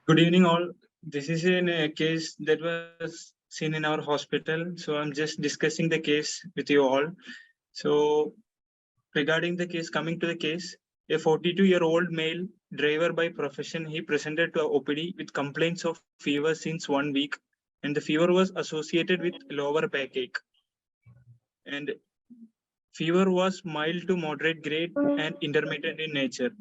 Good evening, all. This is a case that was seen in our hospital. So I'm just discussing the case with you all. So regarding the case, coming to the case, a 42-year-old male driver by profession, he presented to OPD with complaints of fever since 1 week, and the fever was associated with lower backache. And fever was mild to moderate grade and intermittent in nature.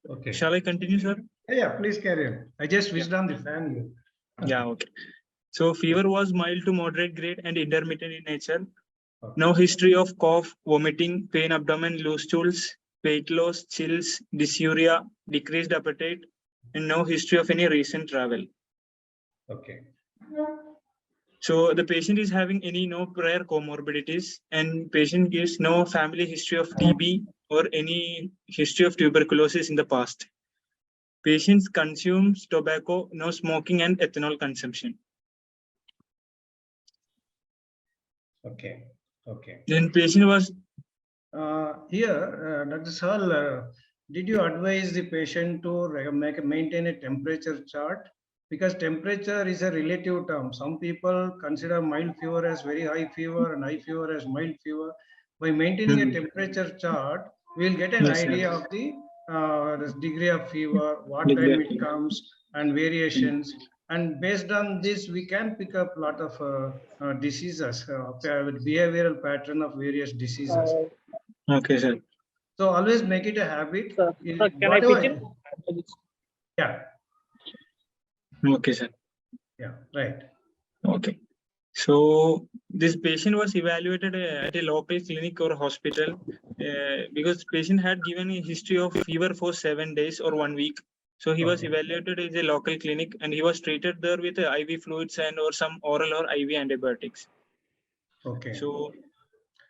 Okay. Shall I continue, sir? Yeah, please carry on. I just switched on the fan. Yeah, okay. So fever was mild to moderate grade and intermittent in nature. Okay. No history of cough, vomiting, pain, abdomen, loose stools, weight loss, chills, dysuria, decreased appetite, and no history of any recent travel. Okay. So the patient is having no prior comorbidities, and patient gives no family history of TB or any history of tuberculosis in the past. Patients consumes tobacco, no smoking and ethanol consumption. Okay. Okay. Then patient was here, Dr. Sahal, did you advise the patient to maintain a temperature chart? Because temperature is a relative term. Some people consider mild fever as very high fever and high fever as mild fever. By maintaining a temperature chart, we'll get an idea of the degree of fever, what time it comes, and variations. And based on this, we can pick up a lot of diseases, behavioral pattern of various diseases. okay, sir. So always make it a habit. Sir, can I pitch in? Yeah. Okay, sir. Yeah, right. Okay. So this patient was evaluated at a local clinic or hospital because patient had given a history of fever for 7 days or 1 week. So he was evaluated as a local clinic and he was treated there with IV fluids and or some oral or IV antibiotics. Okay. So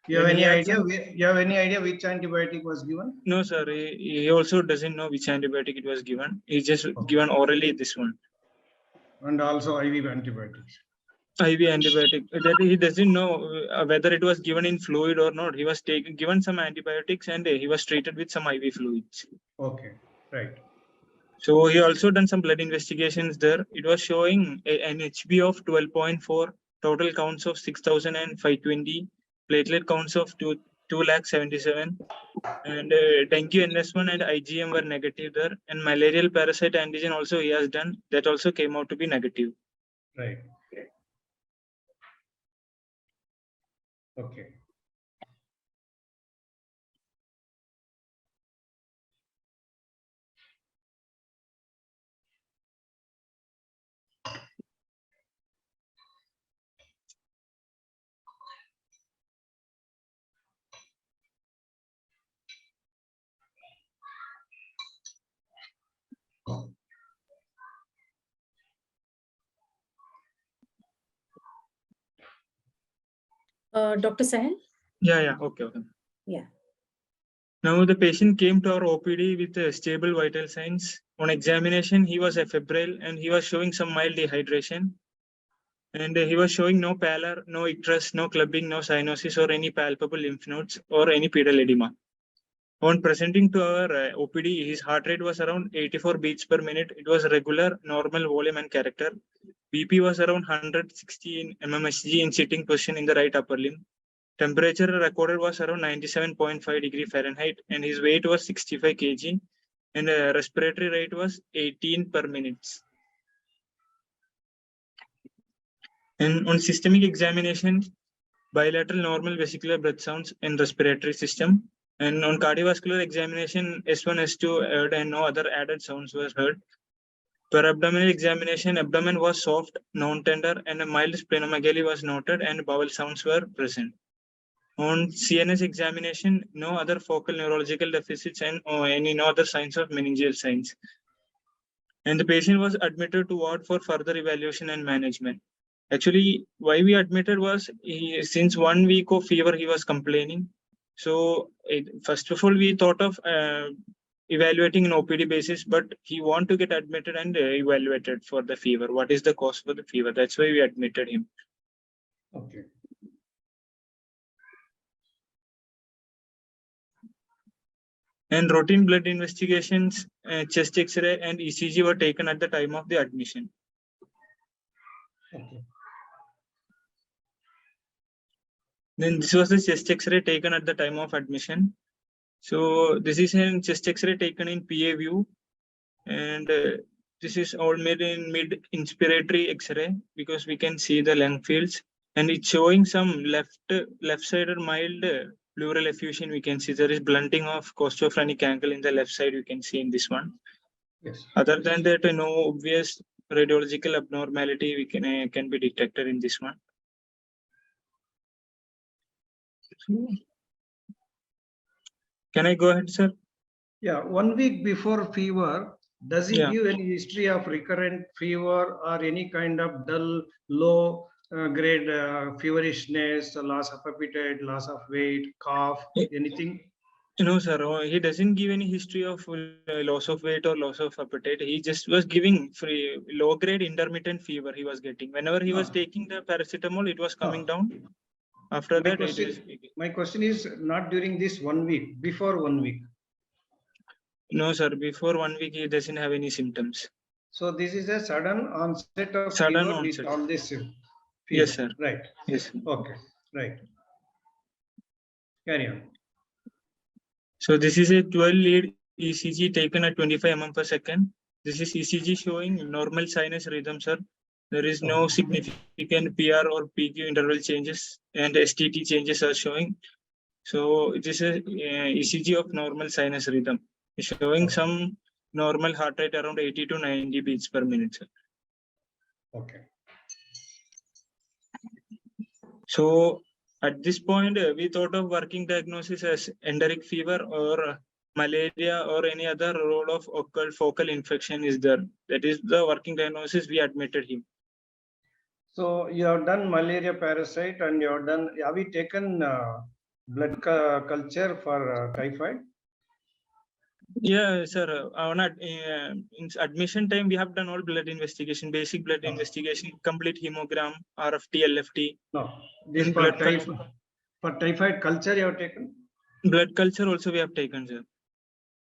you have any idea? You have any idea which antibiotic was given? No, sir. He also doesn't know which antibiotic it was given. He just given orally this one. And also IV antibiotics. IV antibiotic that he doesn't know whether it was given in fluid or not. He was given some antibiotics and he was treated with some IV fluids. Okay, right. So he also done some blood investigations there. It was showing an HB of 12.4, total counts of 6,520, platelet counts of 2,77, and dengue NS1 and IgM were negative there, and malarial parasite antigen also he has done. That also came out to be negative. Right. Okay. Dr. Sahal? Yeah, okay. Yeah. Now the patient came to our OPD with stable vital signs. On examination, he was febrile and he was showing some mild dehydration. And he was showing no pallor, no icterus, no clubbing, no cyanosis or any palpable lymph nodes or any pedal edema. On presenting to our OPD, his heart rate was around 84 beats per minute. It was regular, normal volume and character. BP was around 116 mmHg in sitting position in the right upper limb. Temperature recorded was around 97.5 degree Fahrenheit and his weight was 65 kg and respiratory rate was 18 per minute. And on systemic examination, bilateral normal vesicular breath sounds and respiratory system. And on cardiovascular examination, S1, S2 heard and no other added sounds were heard. Per abdominal examination, abdomen was soft, non-tender, and a mild splenomegaly was noted and bowel sounds were present. On CNS examination, no other focal neurological deficits and no other signs of meningeal signs. And the patient was admitted to ward for further evaluation and management. Actually, why we admitted was since 1 week of fever he was complaining. So first of all, we thought of evaluating an OPD basis, but he want to get admitted and evaluated for the fever. What is the cause for the fever? That's why we admitted him. Okay. And routine blood investigations, chest X-ray and ECG were taken at the time of the admission. Okay. Then this was the chest X-ray taken at the time of admission. So this is a chest X-ray taken in PA view, and this is all made in mid-inspiratory X-ray because we can see the lung fields, and it's showing some left-sided mild pleural effusion. We can see there is blunting of costophrenic angle in the left side. You can see in this one. Yes. Other than that, no obvious radiological abnormality we can be detected in this one. Can I go ahead, sir? Yeah, 1 week before fever, does he give any history of recurrent fever or any kind of dull, low grade feverishness, loss of appetite, loss of weight, cough, anything? No, sir. He doesn't give any history of loss of weight or loss of appetite. He just was giving low grade intermittent fever he was getting. Whenever he was taking the paracetamol, it was coming down. After that, my question is not during this 1 week, before 1 week. No, sir. Before 1 week, he doesn't have any symptoms. So this is a sudden onset of Sudden fever onset. with all this fever. Yes, sir. Right. Yes. Okay. Right. Carry on. So this is a 12 lead ECG taken at 25 mm per second. This is ECG showing normal sinus rhythm, sir. There is no significant PR or PQ interval changes, and STT changes are showing. So it is a ECG of normal sinus rhythm. It's showing some normal heart rate around 80 to 90 beats per minute, sir. Okay. So at this point, we thought of working diagnosis as enteric fever or malaria or any other role of occult focal infection is there. That is the working diagnosis we admitted him. So you have done malaria parasite and you have done, have you taken blood culture for typhoid? Yeah, sir. In admission time, we have done all blood investigation, basic blood investigation, complete hemogram, RFT, LFT. No, this for typhoid culture you have taken? Blood culture also we have taken, sir.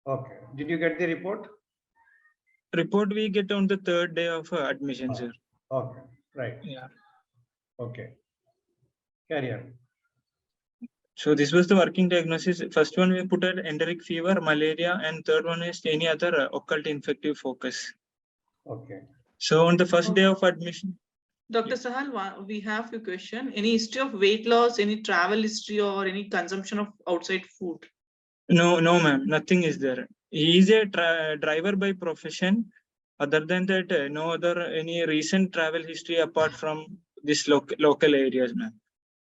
Okay. Did you get the report? Report we get on the 3rd day of admission, sir. Okay. Right. Yeah. Okay. Carry on. So this was the working diagnosis. First one we put at enteric fever, malaria, and third one is any other occult infective focus. Okay. So on the first day of admission. Dr. Sahal, we have a question. Any history of weight loss, any travel history, or any consumption of outside food? No, ma'am. Nothing is there. He is a driver by profession. Other than that, no other any recent travel history apart from this local areas, ma'am.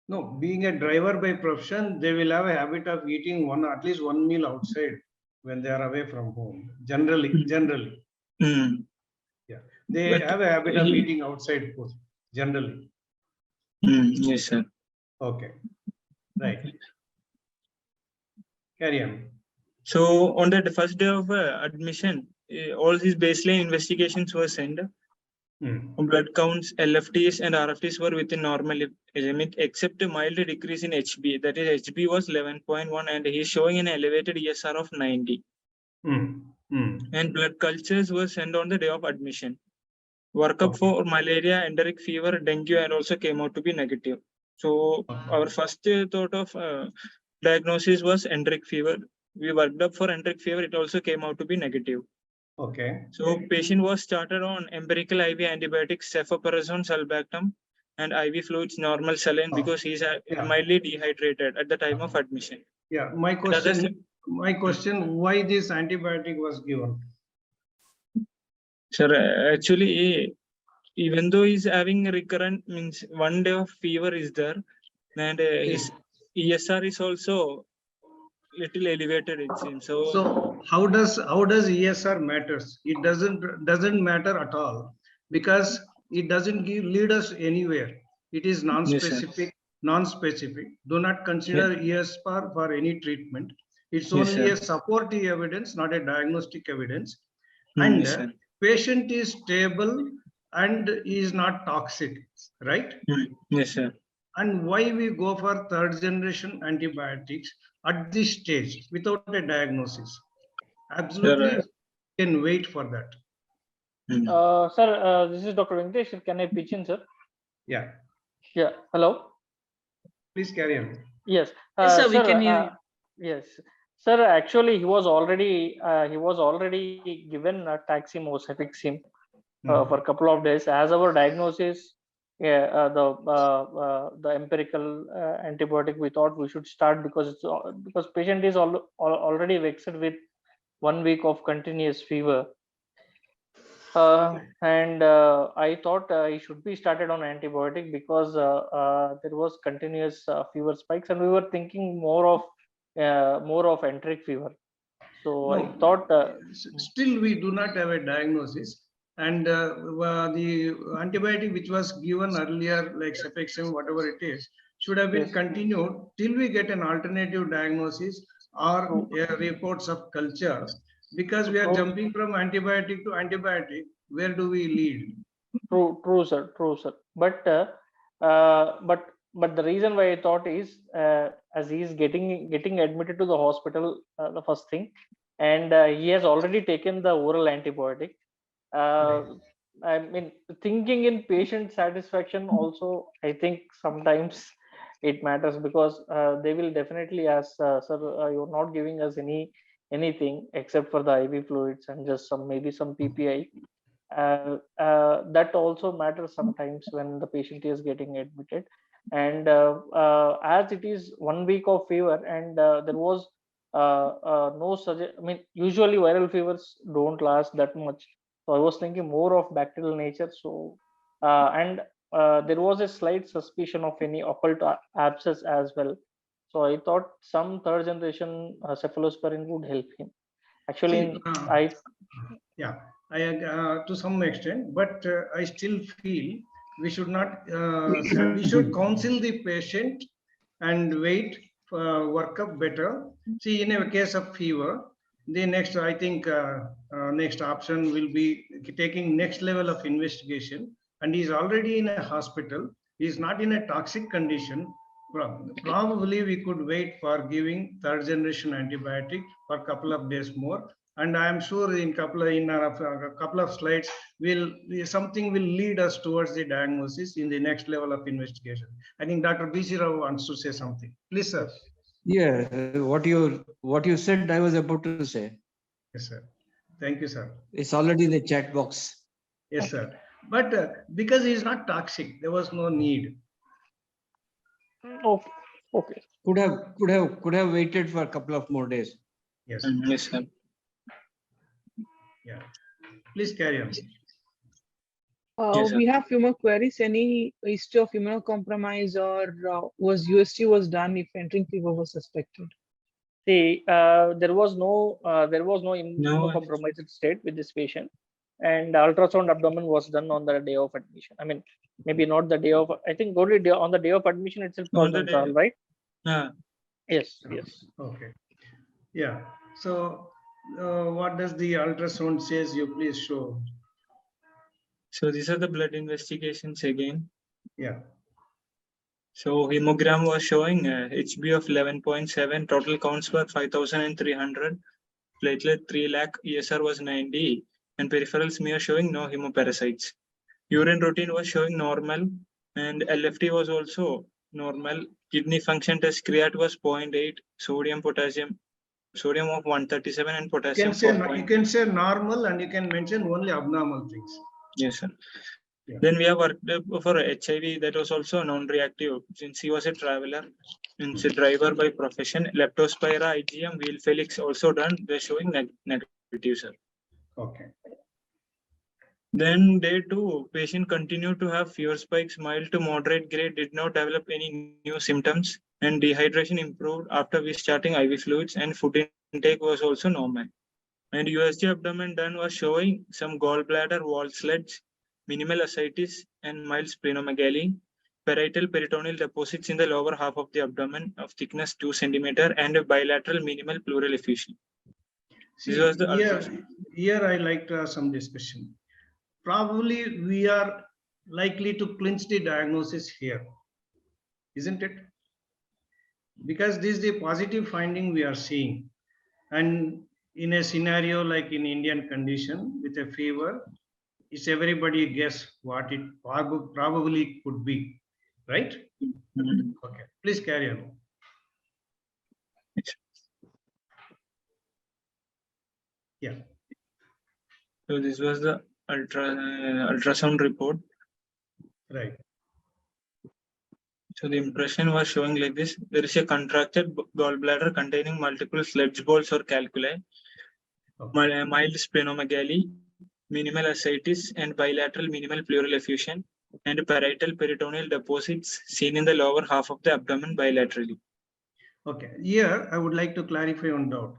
No, being a driver by profession, they will have a habit of eating at least one meal outside when they are away from home. Generally. Yeah, they have a habit of eating outside food. Generally. Yes, sir. Okay. Right. Carry on. So on the first day of admission, all his baseline investigations were sent. Blood counts, LFTs and RFTs were within normal limit, except a mild decrease in HB. That is, HB was 11.1 and he is showing an elevated ESR of 90. And blood cultures were sent on the day of admission. Workup for malaria, enteric fever, dengue, and also came out to be negative. So our first thought of diagnosis was enteric fever. We worked up for enteric fever. It also came out to be negative. Okay. So patient was started on empirical IV antibiotics, cefoperazone, sulbactam, and IV fluids, normal saline because he's mildly dehydrated at the time of admission. Yeah, my question, why this antibiotic was given? Sir, actually, even though he's having recurrent, means 1 day of fever is there, and his ESR is also little elevated, it seems. So how does ESR matters? It doesn't matter at all because it doesn't lead us anywhere. It is non-specific. Do not consider ESR for any treatment. It's only a supportive evidence, not a diagnostic evidence. And patient is stable and is not toxic, right? Yes, sir. And why we go for third generation antibiotics at this stage without a diagnosis? Absolutely, Sir, can wait for that. Sir, this is Dr. Venkatesh. Can I pitch in, sir? Yeah, Yeah. Hello. please carry on. Yes. Yes, sir, we Sir, can hear you. yes. Sir, actually, he was already given Taxim or Cefixime for a couple of days. As our diagnosis, yeah, the empirical antibiotic we thought we should start because because patient is already vexed with 1 week of continuous fever. And I thought he should be started on antibiotic because there was continuous fever spikes, and we were thinking more of enteric fever. So I thought, Still we do not have a diagnosis, and the antibiotic which was given earlier, like Cefixime, whatever it is, should have been Yes. continued till we get an alternative diagnosis or reports of culture. Because we are True. jumping from antibiotic to antibiotic, where do we lead? True, sir. But but the reason why I thought is as he is getting admitted to the hospital, the first thing, and he has already taken the oral antibiotic. I mean, thinking in patient satisfaction also, I think sometimes it matters because they will definitely ask, sir, you're not giving us anything except for the IV fluids and just maybe some PPI. That also matters sometimes when the patient is getting admitted. And as it is 1 week of fever, and there was no I mean, usually viral fevers don't last that much. So I was thinking more of bacterial nature. So and there was a slight suspicion of any occult abscess as well. So I thought some third generation cephalosporin would help him. Actually, See, yeah, to some extent, but I still feel we should not. We should counsel the patient and wait for workup better. See, in a case of fever, the next, I think, next option will be taking next level of investigation. And he's already in a hospital. He's not in a toxic condition. Probably we could wait for giving third generation antibiotic for a couple of days more. And I am sure in a couple of slides, something will lead us towards the diagnosis in the next level of investigation. I think Dr. B.C. Rao wants to say something. Please, sir. Yeah, what you said, I was about to say. Yes, sir. Thank you, sir. It's already in the chat box. Yes, sir. But because he is not toxic, there was no need. okay. Could have waited for a couple of more days. Yes. Yes, sir. Yeah. Please carry on. Yes, sir. We have few more queries. Any history of immunocompromise or USG was done if entering fever was suspected? See, there was no immunocompromised state with this patient, and ultrasound abdomen was done on the day of admission. I mean, maybe not the day of. I think only on the day of admission itself was On the done, day. Sahal, right? Yes. Okay. Yeah. So, what does the ultrasound says? You please show. So these are the blood investigations again. Yeah. So hemogram was showing HB of 11.7, total counts were 5,300, platelet 3 lakh, ESR was 90, and peripheral smear showing no hemoparasites. Urine routine was showing normal, and LFT was also normal. Kidney function test creat was 0.8, sodium of 137 and potassium 4. You can say normal, and you can mention only abnormal things. Yes, sir. Yeah. Then we have worked for HIV, that was also non-reactive since he was a traveler and a driver by profession. Leptospira, IgM, wheel Felix also done. They're showing negative, sir. Okay. Then day 2, patient continued to have fever spikes, mild to moderate grade, did not develop any new symptoms, and dehydration improved after we starting IV fluids, and food intake was also normal. And USG abdomen done was showing some gallbladder wall sleds, minimal ascites, and mild splenomegaly, parietal peritoneal deposits in the lower half of the abdomen of thickness 2 cm, and a bilateral minimal pleural effusion. See, This was the ultrasound. here I like to have some discussion. Probably we are likely to clinch the diagnosis here. isn't it? Because this is the positive finding we are seeing. And in a scenario like in Indian condition with a fever, it's everybody guess what it probably could be, right? Mhm. Okay, please carry on. Yeah. So this was the ultrasound report. Right. So the impression was showing like this. There is a contracted gallbladder containing multiple sledge balls or calculi, mild splenomegaly, minimal ascites, and bilateral minimal pleural effusion, and parietal peritoneal deposits seen in the lower half of the abdomen bilaterally. Okay, here I would like to clarify one doubt.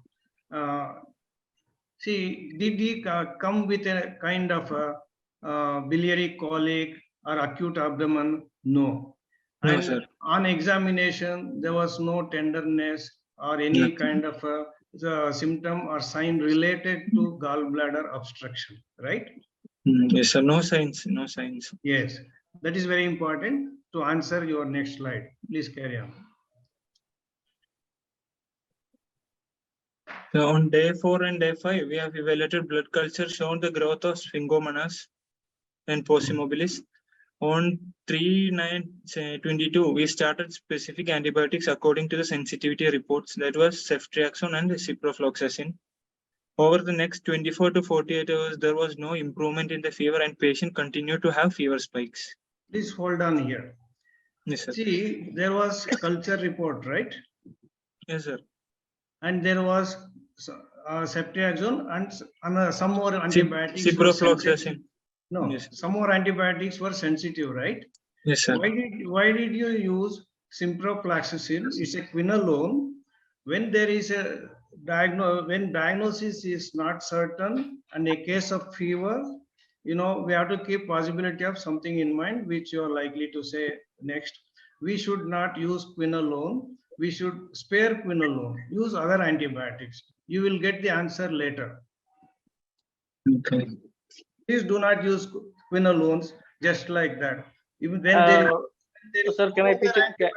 See, did he come with a kind of a biliary colic or acute abdomen? No. No, And sir. on examination, there was no tenderness or any Nothing. kind of a symptom or sign related to gallbladder obstruction, right? Yes, sir. No signs. No signs. Yes, that is very important to answer your next slide. Please carry on. So on day 4 and day 5, we have evaluated blood culture showing the growth of sphingomonas and pos immobilis. On 3/9/22, we started specific antibiotics according to the sensitivity reports. That was ceftriaxone and ciprofloxacin. Over the next 24 to 48 hours, there was no improvement in the fever and patient continued to have fever spikes. Please hold on here. Yes, sir. See, there was culture report, right? Yes, sir. And there was ceftriaxone and some more antibiotics were sensitive. Ciprofloxacin. No, Yes. some more antibiotics were sensitive, right? Yes, sir. Why did you use ciprofloxacin? It's a quinolone. When there is a when diagnosis is not certain and a case of fever, we have to keep possibility of something in mind, which you are likely to say next. We should not use quinolone. We should spare quinolone. Use other antibiotics. You will get the answer later. Okay. Please do not use quinolones just like that. Even when there is sir, can I pitch it?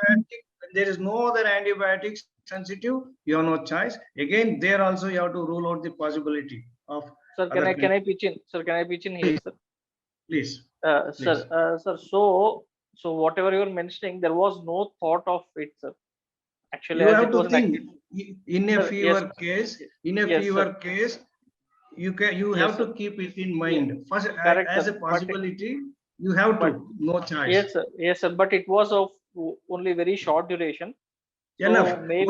there is no other antibiotic sensitive, you have no choice. Again, there also you have to rule out the possibility of. Sir, can I pitch in? Sir, can I pitch in here, sir? Please. Sir, so whatever you were mentioning, there was no thought of it, sir. Actually, You as have it to was think in a Sir, fever yes. case. In a Yes, fever sir. case, you Yes, have sir. to keep it in mind. First, Correct, as sir. a But possibility, you have to. No choice. yes, sir. Yes, sir. But it was of only very short duration. Enough. So maybe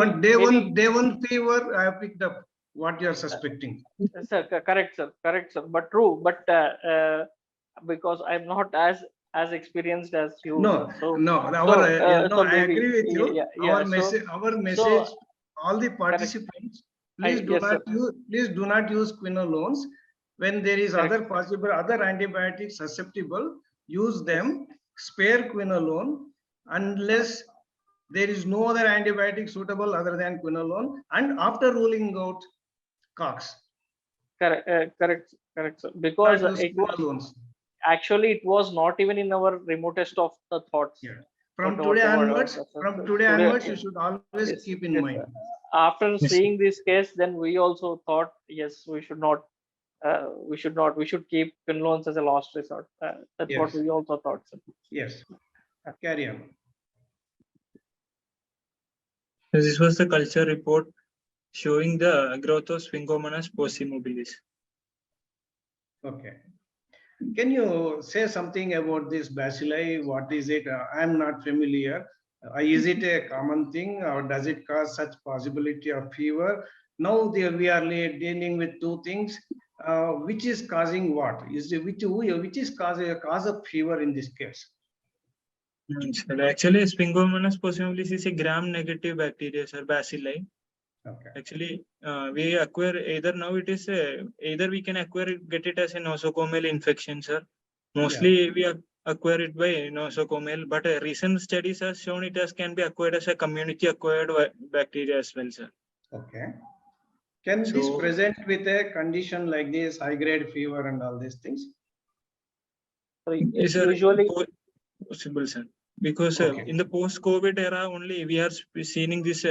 Day one fever, I have picked up what you are suspecting. Sir, correct, sir. Correct, sir. But true. But because I'm not as experienced as you, No, sir. So no. I maybe, agree with you. yeah. Our message, all the participants, please do yes, not sir. use. Please do not use quinolones when there is Correct. other antibiotics susceptible. Use them. Spare quinolone unless there is no other antibiotic suitable other than quinolone. And after ruling out Cox, Correct, sir. Because not use it was quinolones. actually it was not even in our remotest of the thoughts. Yeah. From Whatever today onwards, you should always yes, keep in yes, mind. After Yes, seeing this case, then we also thought, yes, we should not. We should keep quinolones as a last resort. That's Yes. what we also thought, sir. Yes. Carry on. So this was the culture report showing the growth of sphingomonas pos immobilis. Okay. Can you say something about this bacilli? What is it? I'm not familiar. Is it a common thing or does it cause such possibility of fever? Now we are dealing with two things. Which is causing what? Which is cause of fever in this case? Actually, sphingomonas pos immobilis is a gram-negative bacteria, sir, bacilli. Okay. Actually, we acquire either now it is either we can get it as a nosocomial infection, sir. Mostly we acquire it by nosocomial, but recent studies have shown it as can be acquired as a community acquired bacteria as well, sir. Okay. Can this present with a condition like this, high grade fever and all these things? Is Usually possible, sir. Because Okay. in the post-COVID era only we are seeing this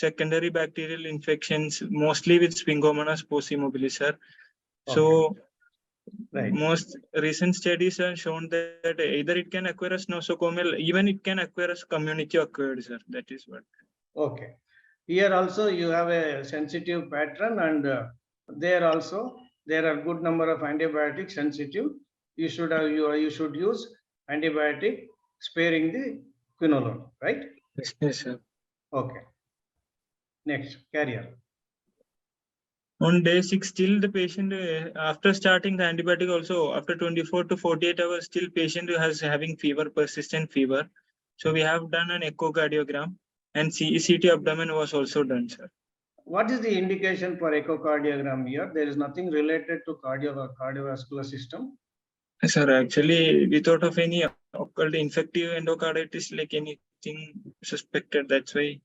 secondary bacterial infections mostly with Sphingomonas possimobile, sir. So Right. most recent studies have shown that either it can acquire as nosocomial, even it can acquire as community acquired, sir. That is what. Okay. Here also you have a sensitive pattern, and there also there are good number of antibiotic sensitive. You should have you should use antibiotic sparing the quinolone, right? Yes, sir. Okay. Next, carrier. On day 6, still the patient, after starting the antibiotic also, after 24 to 48 hours, still patient has having fever, persistent fever. So we have done an echocardiogram and CT abdomen was also done, sir. What is the indication for echocardiogram here? There is nothing related to cardiovascular system. Sir, actually, we thought of any occult infective endocarditis, like anything suspected. That's why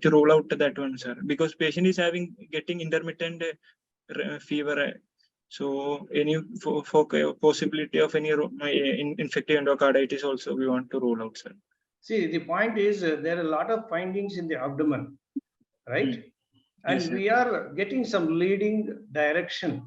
to rule out that one, sir. Because patient is getting intermittent fever. So any possibility of any infective endocarditis also we want to rule out, sir. See, the point is there are a lot of findings in the abdomen, right? And Yes, sir. we are getting some leading direction.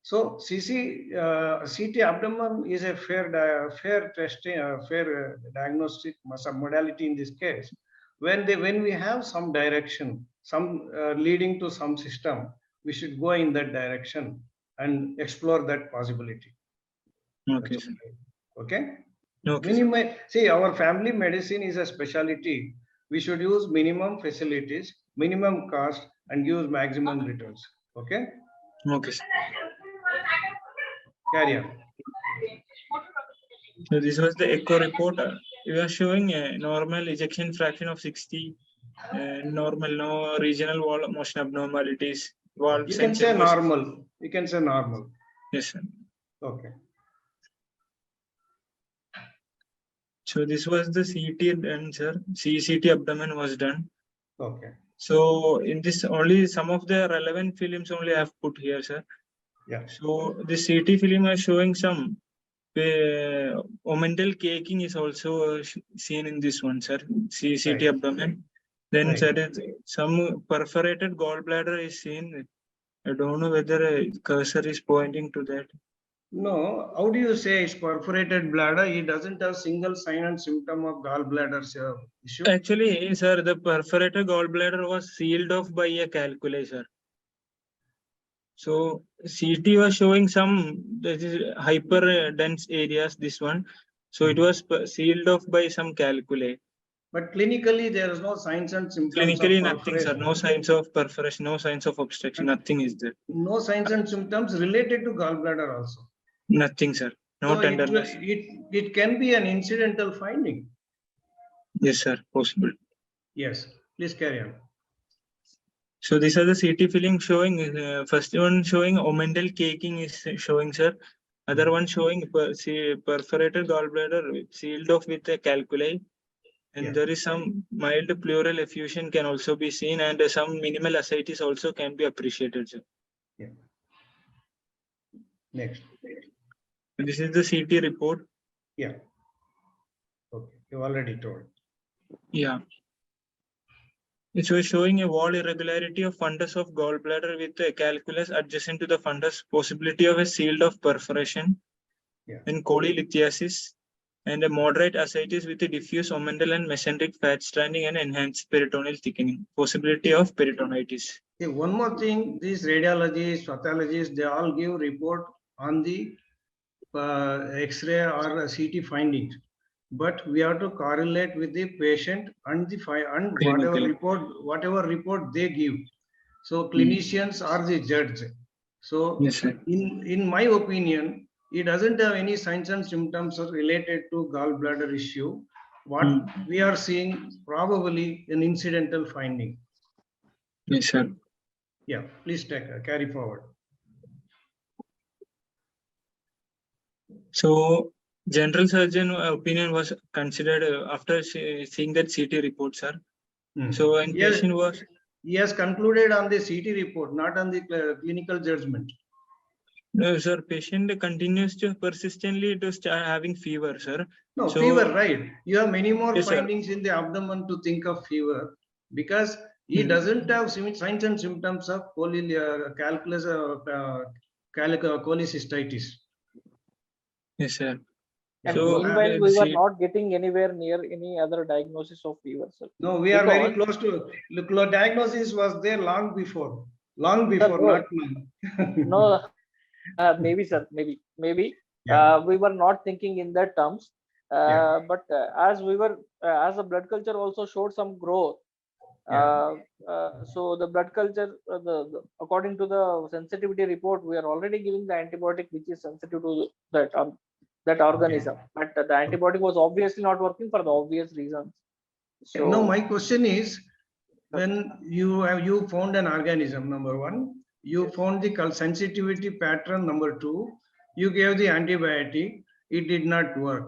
So CT abdomen is a fair testing, fair diagnostic modality in this case. When we have some direction, some leading to some system, we should go in that direction and explore that possibility. Okay, sir. Okay. Okay, sir. See, our family medicine is a specialty. We should use minimum facilities, minimum cost, and use maximum returns. Okay. Okay, sir. Carry on. So this was the echo report. We are showing a normal ejection fraction of 60, normal, no regional wall motion abnormalities. Valve You can say normal. You can say normal. Yes, sir. Okay. So this was the CT done, sir. CT abdomen was done. Okay. So in this only some of the relevant films only I have put here, sir. Yeah. So the CT film is showing some omental caking is also seen in this one, sir. CT Right. abdomen. Then Right. sir, some perforated gallbladder is seen. I don't know whether a cursor is pointing to that. No, how do you say it's perforated bladder? It doesn't have single sign and symptom of gallbladder issue. Actually, sir, the perforated gallbladder was sealed off by a calculator. So CT was showing some hyper dense areas, this one. So it was sealed off by some calculator. But clinically, there is no signs and symptoms Clinically, of nothing, sir. perforation. No signs of perforation, no signs of obstruction, nothing is there. No signs and symptoms related to gallbladder also. Nothing, sir. No So tenderness. it can be an incidental finding. Yes, sir. Possible. Yes, please carry on. So these are the CT film showing. First one showing omental caking is showing, sir. Other one showing perforated gallbladder sealed off with a calculi. And there is some mild pleural effusion can also be seen, and some minimal ascites also can be appreciated, sir. Yeah. Next. This is the CT report. Yeah. Okay, you already told. Yeah. It was showing a wall irregularity of fundus of gallbladder with a calculus adjacent to the fundus, possibility of a sealed off perforation, and cholelithiasis, and a moderate ascites with a diffuse omental and mesenteric fat stranding and enhanced peritoneal thickening, possibility of peritonitis. Okay, one more thing, these radiologists, pathologists, they all give report on the X-ray or CT findings, but we have to correlate with the patient and whatever report they give. So clinicians are the judge. So yes, sir. In my opinion, it doesn't have any signs and symptoms related to gallbladder issue. What we are seeing probably an incidental finding. Yes, sir. Yeah, please carry forward. So general surgeon opinion was considered after seeing that CT report, sir. So in patient was. He has concluded on the CT report, not on the clinical judgment. No, sir. Patient continues to persistently to start having fever, sir. No, So- fever, right? You have many more Yes, sir. findings in the abdomen to think of fever because he doesn't have signs and symptoms of cholecystitis. Yes, sir. And So, meanwhile, and we were see- not getting anywhere near any other diagnosis of fever, sir. No, we are very Because- close to diagnosis was there long before, no. not now. No, maybe, sir, maybe. Yeah. We were not thinking in that terms. Yeah. But as we were, as the blood culture also showed some growth. Yeah. So the blood culture, according to the sensitivity report, we are already giving the antibiotic which is sensitive to that organism. But the antibiotic was obviously not working for the obvious reasons. So No, my question is, when you found an organism, number one, you found the sensitivity pattern, number two, you gave the antibiotic, it did not work.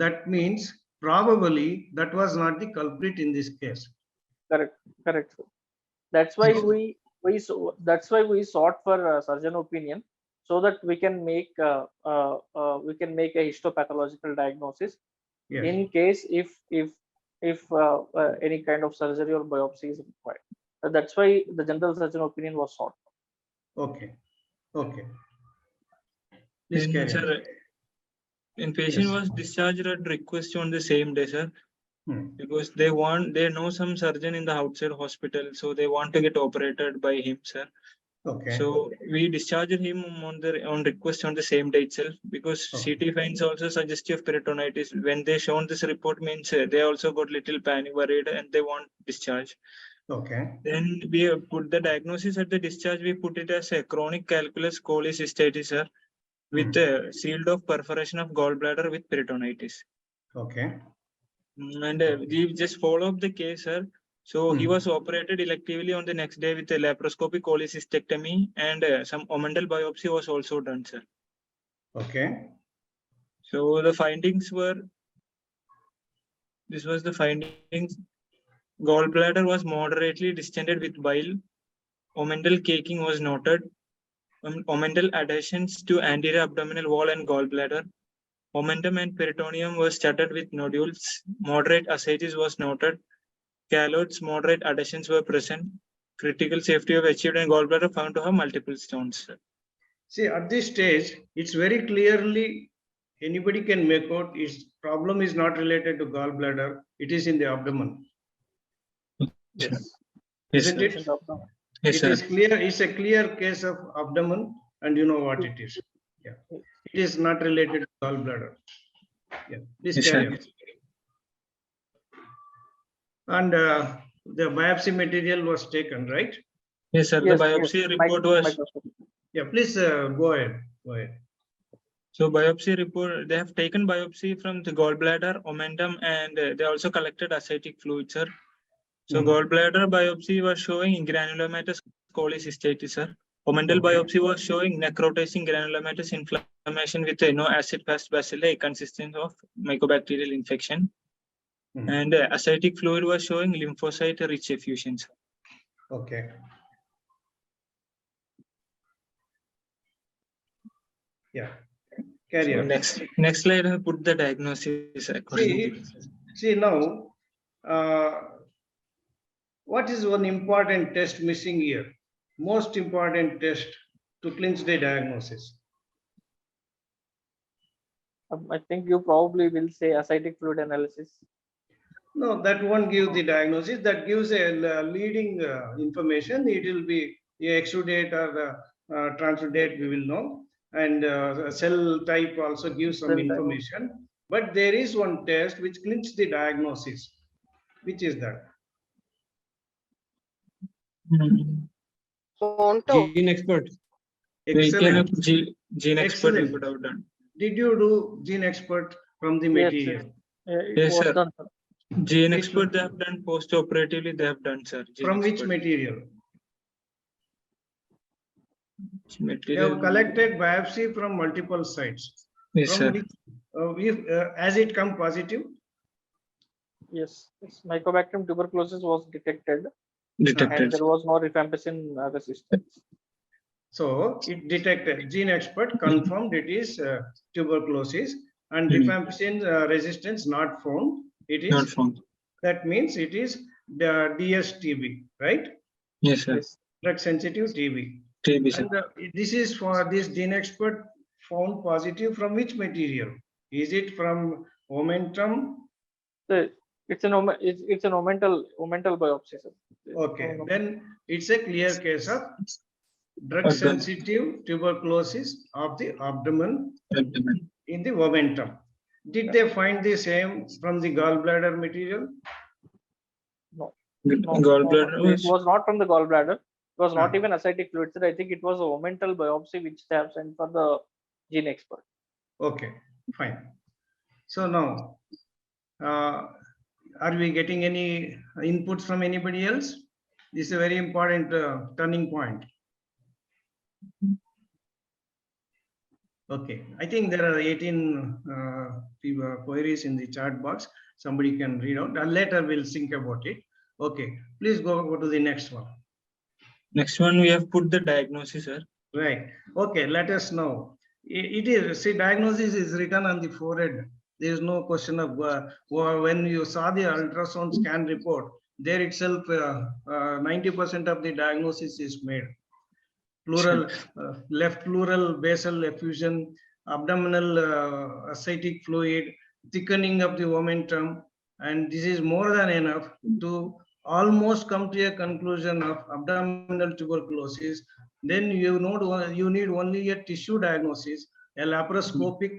That means probably that was not the culprit in this case. correct. Sir. That's why that's why we sought for surgeon opinion, so that we can make a histopathological diagnosis Yes. in case if any kind of surgery or biopsy is required. That's why the general surgeon opinion was sought. Okay. Okay. Please then, carry on. sir, and patient Yes. was discharged at request on the same day, sir, because they know some surgeon in the outside hospital, so they want to get operated by him, sir. Okay. So we discharged him on request on the same day itself, because Okay. CT finds also suggestive peritonitis. When they shown this report, means they also got little panic, worried, and they want discharge. Okay. Then we put the diagnosis at the discharge. We put it as a chronic calculus cholecystitis, sir, with a sealed off perforation of gallbladder with peritonitis. Okay. And we just follow up the case, sir. So he was operated electively on the next day with a laparoscopic cholecystectomy, and some omental biopsy was also done, sir. Okay. So the findings were, this was the findings. Gallbladder was moderately distended with bile. Omental caking was noted. Omental adhesions to anterior abdominal wall and gallbladder. Omentum and peritoneum were studded with nodules. Moderate ascites was noted. Calotes, moderate adhesions were present. Critical safety of achieved, and gallbladder found to have multiple stones. See, at this stage, it's very clearly anybody can make out its problem is not related to gallbladder. It is in the abdomen. Yes. Isn't sir. it? Yes, It sir. is clear. It's a clear case of abdomen, and you know what it is. Yeah, it is not related to gallbladder. Yeah, please Yes, carry sir. on. And the biopsy material was taken, right? Yes, sir. Yes, The biopsy report was. microscopic. Yeah, please go ahead. Go ahead. So biopsy report, they have taken biopsy from the gallbladder, omentum, and they also collected ascitic fluid, sir. So gallbladder biopsy was showing granulomatous cholecystitis, sir. Omental biopsy was showing necrotizing granulomatous inflammation with acid-fast bacilli consistent of mycobacterial infection. And ascitic fluid was showing lymphocyte-rich effusions. Okay. Yeah. Carry So on. next slide, I put the diagnosis accordingly. See now, what is one important test missing here? Most important test to clinch the diagnosis. I think you probably will say ascitic fluid analysis. No, that won't give the diagnosis. That gives a leading information. It will be the exudate or the transudate, we will know. And cell type also gives some information. But there is one test which clinches the diagnosis. Which is that? Gene expert. Excellent. Gene expert we Excellent. could have done. Did you do gene expert from the material? It Yes, was sir. done, sir. Gene Which expert they have done, post-operatively they have done, sir. Gene From which expert. material? You Material. have collected biopsy from multiple sites. Yes, From sir. which, as it come positive? Yes, Mycobacterium tuberculosis was detected, and Detected. there was no rifampicin resistance. So it detected, gene expert confirmed it is tuberculosis, and rifampicin resistance not found. It Not is, found. that means it is the DSTB, right? Yes, sir. Drug sensitive TB. TB, sir. And this is for this gene expert found positive from which material? Is it from omentum? It's an omental biopsy, sir. Okay, then it's a clear case of drug Abdomen. sensitive tuberculosis of the abdomen Abdomen. in the omentum. Did they find the same from the gallbladder material? No, Gallbladder it was was not from the gallbladder. It was not Ah. even ascitic fluid, sir. I think it was a omental biopsy which they have sent for the gene expert. Okay, fine. So now, are we getting any inputs from anybody else? This is a very important turning point. Okay, I think there are 18 queries in the chat box. Somebody can read out. And later we'll think about it. Okay, please go to the next one. next one. We have put the diagnosis, sir. Right. Okay, let us know. It is, see, diagnosis is written on the forehead. There is no question of when you saw the ultrasound scan report, there itself 90% of the diagnosis is made. Pleural, left pleural basal effusion, abdominal ascitic fluid, thickening of the omentum, and this is more than enough to almost come to a conclusion of abdominal tuberculosis. Then you need only a tissue diagnosis, a laparoscopic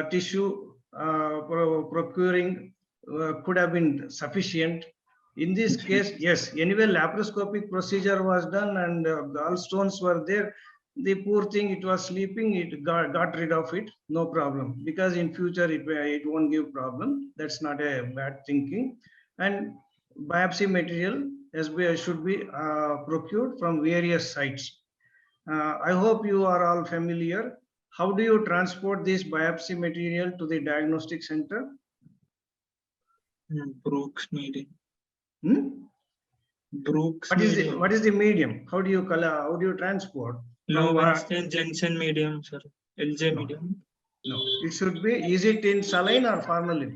tissue procuring could have been sufficient. In this case, yes, anyway, laparoscopic procedure was done and gallstones were there. The poor thing, it was sleeping, it got rid of it, no problem. Because in future, it won't give problem. That's not a bad thinking. And biopsy material should be procured from various sites. I hope you are all familiar. How do you transport this biopsy material to the diagnostic center? Brooks medium. Hmm? Brooks What is medium. what is the medium? How do you transport? Low From, Weinstein Jensen medium, sir. LJ No. medium. No, it should be. Is it in saline or formalin?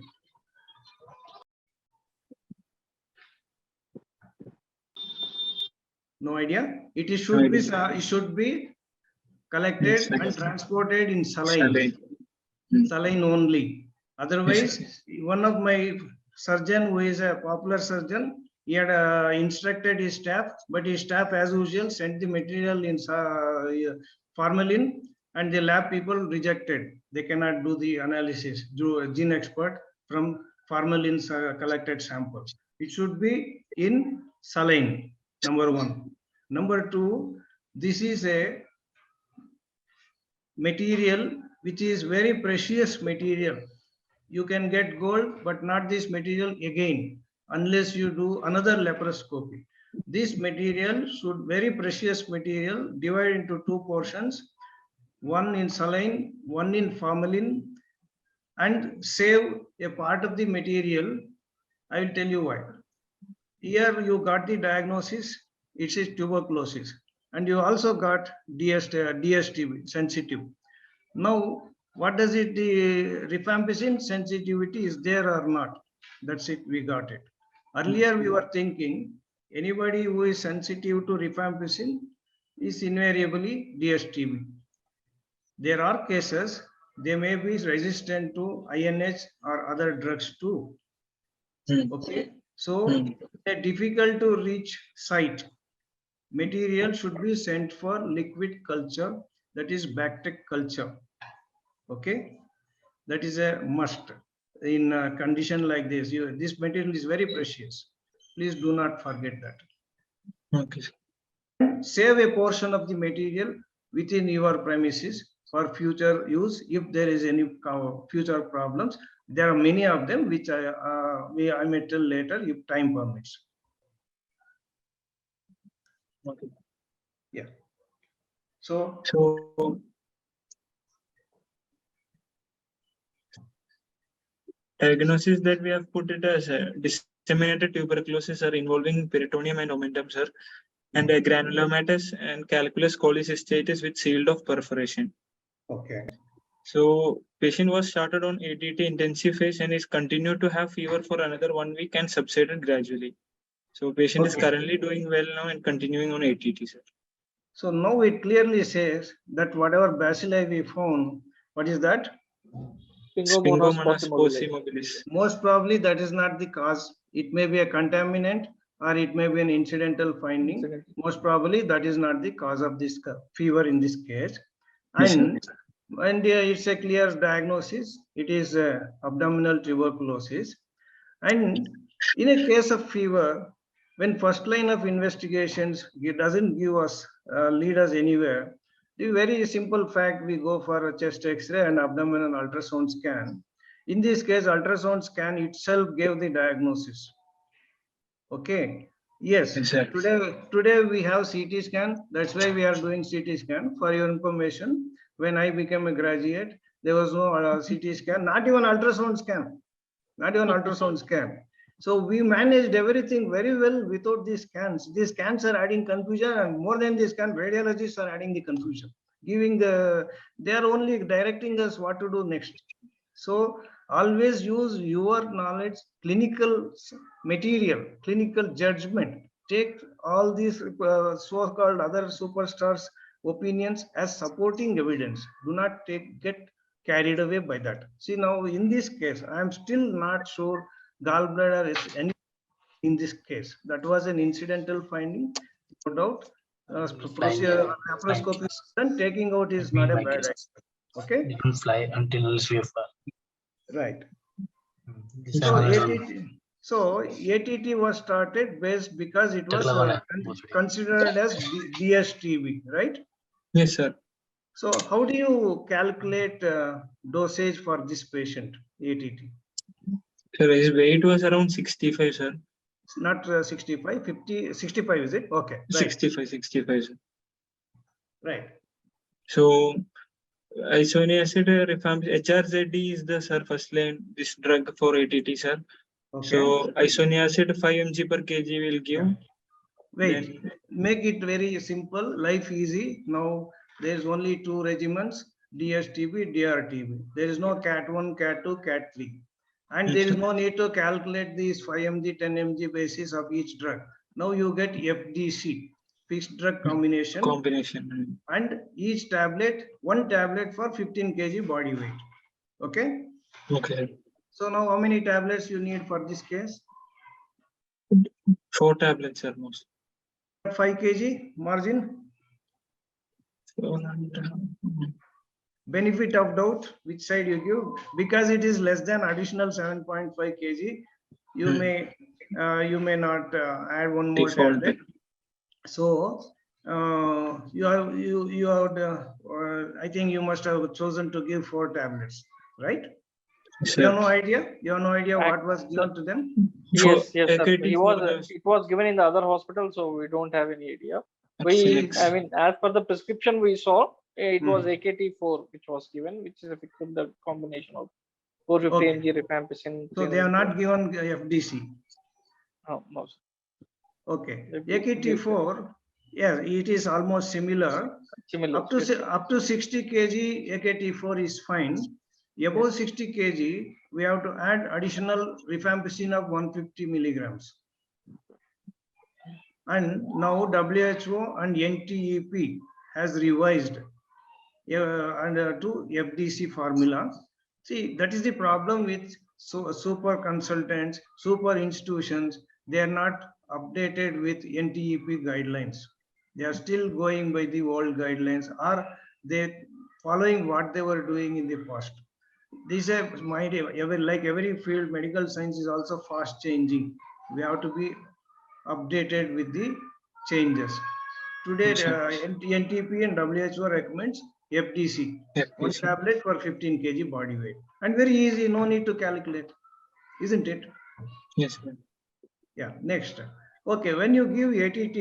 No idea. It should be. It should be collected and transported in saline. Saline only. Otherwise, one of my surgeon who is a popular surgeon, he had instructed his staff, but his staff, as usual, sent the material in formalin, and the lab people rejected. They cannot do the analysis through a gene expert from formalin collected sample. It should be in saline, number one. Number two, this is a material which is very precious material. You can get gold, but not this material again, unless you do another laparoscopy. This material should, very precious material, divide into two portions, one in saline, one in formalin, and save a part of the material. I will tell you why. Here you got the diagnosis, it is tuberculosis, and you also got DSTB, sensitive. Now, what does it, the rifampicin sensitivity is there or not? That's it, we got it. Earlier we were thinking anybody who is sensitive to rifampicin is invariably DSTB. There are cases, they may be resistant to INH or other drugs too. Okay, so a difficult to reach site, material should be sent for liquid culture, that is bacterial culture. Okay, that is a must in a condition like this. This material is very precious. Please do not forget that. Okay. Save a portion of the material within your premises for future use if there is any future problems. There are many of them which I may tell later if time permits. Okay. Yeah. So diagnosis that we have put it as disseminated tuberculosis are involving peritoneum and omentum, sir, and a granulomatous and calculus cholecystitis with shield of perforation. okay. So patient was started on ATT intensive phase and is continued to have fever for another 1 week and subsided gradually. So patient is Okay. currently doing well now and continuing on ATT, sir. So now it clearly says that whatever bacilli we found, what is that? Spingomonas possimobilis. Most probably that is not the cause. It may be a contaminant or it may be an incidental finding. Incidental. Most probably that is not the cause of this fever in this case. Yes, sir. And it's a clear diagnosis. It is abdominal tuberculosis. And in a case of fever, when first line of investigations, it doesn't give us, lead us anywhere. The very simple fact, we go for a chest X-ray and abdominal ultrasound scan. In this case, ultrasound scan itself gave the diagnosis. Okay. Yes. Yes, sir. Today we have CT scan. That's why we are doing CT scan. For your information, when I became a graduate, there was no CT scan, not even ultrasound scan, not even ultrasound scan. So we managed everything very well without these scans. These scans are adding confusion, and more than this scan, radiologists are adding the confusion, they are only directing us what to do next. So always use your knowledge, clinical material, clinical judgment. Take all these so-called other superstars' opinions as supporting evidence. Do not get carried away by that. See, now in this case, I am still not sure gallbladder is any in this case. That was an incidental finding, no doubt. Laparoscopy and taking out is not a bad idea. Okay. Didn't fly until Swift. Right. This So another- ATT was started based because it was considered as DSTB, right? Yes, sir. So how do you calculate dosage for this patient, ATT? Sir, his weight was around 65, sir. It's not 65, 50, 65, is it? Okay. Right. 65, sir. Right. So isoniazid rifampicin, HRZD is the sir first line, this drug for ATT, sir. Okay. So isoniazid 5 mg per kg will give. Wait, Then, make it very simple, life easy. Now there's only two regimens, DSTB, DRTB. There is no CAT 1, CAT 2, CAT 3. And there is no need to calculate these 5 mg, 10 mg basis of each drug. Now you get FDC, fixed drug combination. And each tablet, one tablet for 15 kg body weight. Okay? Okay. So now how many tablets you need for this case? 4 tablets almost. 5 kg margin? Benefit of doubt, which side you give? Because it is less than additional 7.5 kg, you may not add one more tablet. So you have I think you must have chosen to give 4 tablets, right? Sure. You have no idea. You have no idea what was given to them. Yes, sir. It was given in the other hospital, so we don't have any idea. I mean, as per the prescription we saw, it was AKT4 which was given, which is the combination of 450 mg rifampicin. So they have not given FDC. No. Okay. AKT4, yeah, it is almost similar. Up to 60 kg AKT4 is fine. Above 60 kg, we have to add additional rifampicin of 150 milligrams. And now WHO and NTEP has revised to FDC formula. See, that is the problem with super consultants, super institutions. They are not updated with NTEP guidelines. They are still going by the old guidelines, or they following what they were doing in the past. This is like every field, medical science is also fast changing. We have to be updated with the changes. Today, NTP and WHO recommends FDC, 1 tablet for 15 kg body weight. And very easy, no need to calculate, isn't it? Yes, sir. Yeah, next. Okay, when you give ATT,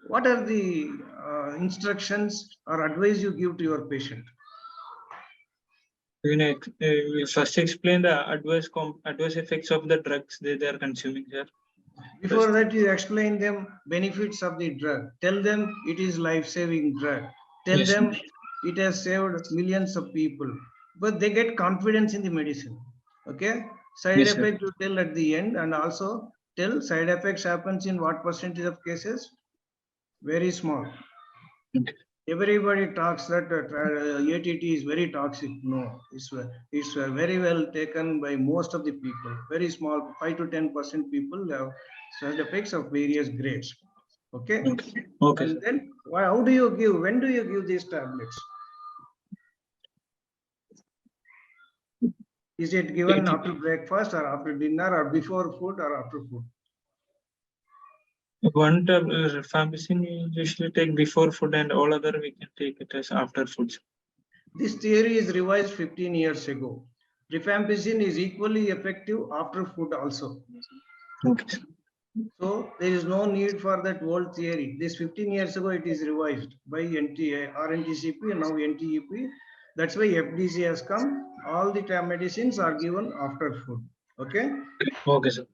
what are the instructions or advice you give to your patient? We first explain the adverse effects of the drugs they are consuming, sir. Before that, you explain them benefits of the drug. Tell them it is life-saving drug. Tell them it has saved millions of people, but they get confidence in the medicine. Okay, side Yes, sir. effect you tell at the end, and also tell side effects happens in what percentage of cases? Very small. Okay. Everybody talks that ATT is very toxic. No, it's very well taken by most of the people. Very small, 5 to 10% people have side effects of various grades. Okay, Okay. Okay, and sir. then how do you give? When do you give these tablets? Is it given after breakfast or after dinner or before food or after food? One rifampicin we usually take before food, and all other we can take it as after food. This theory is revised 15 years ago. Rifampicin is equally effective after food also. Okay, sir. So there is no need for that old theory. This 15 years ago, it is revised by RNTCP and now NTEP. That's why FDC has come. All the medicines are given after food. Okay. Okay, sir.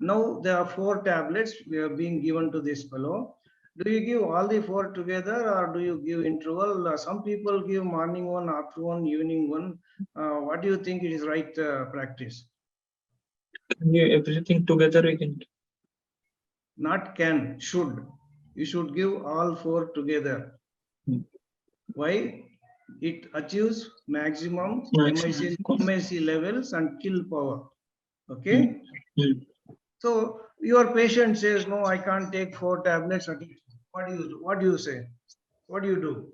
Now there are 4 tablets being given to this fellow. Do you give all the 4 together or do you give interval? Some people give morning one, after one, evening one. What do you think it is right practice? Everything together we can. Not can, should. You should give all 4 together. Why? It achieves maximum MIC levels and kill power. Okay. So your patient says, no, I can't take 4 tablets at least. What do you do? What do you say? What do you do?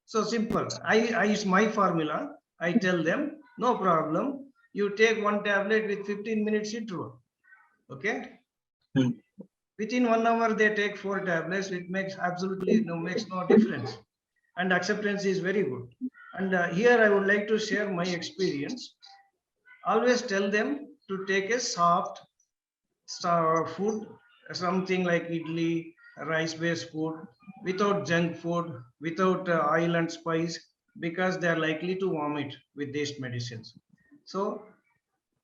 So simple. I use my formula. I tell them, no problem. You take 1 tablet with 15 minutes interval. Okay. Within 1 hour, they take 4 tablets. It makes absolutely makes no difference. And acceptance is very good. And here I would like to share my experience. Always tell them to take a soft food, something like idli, rice-based food, without junk food, without oil and spice, because they are likely to vomit with these medicines. So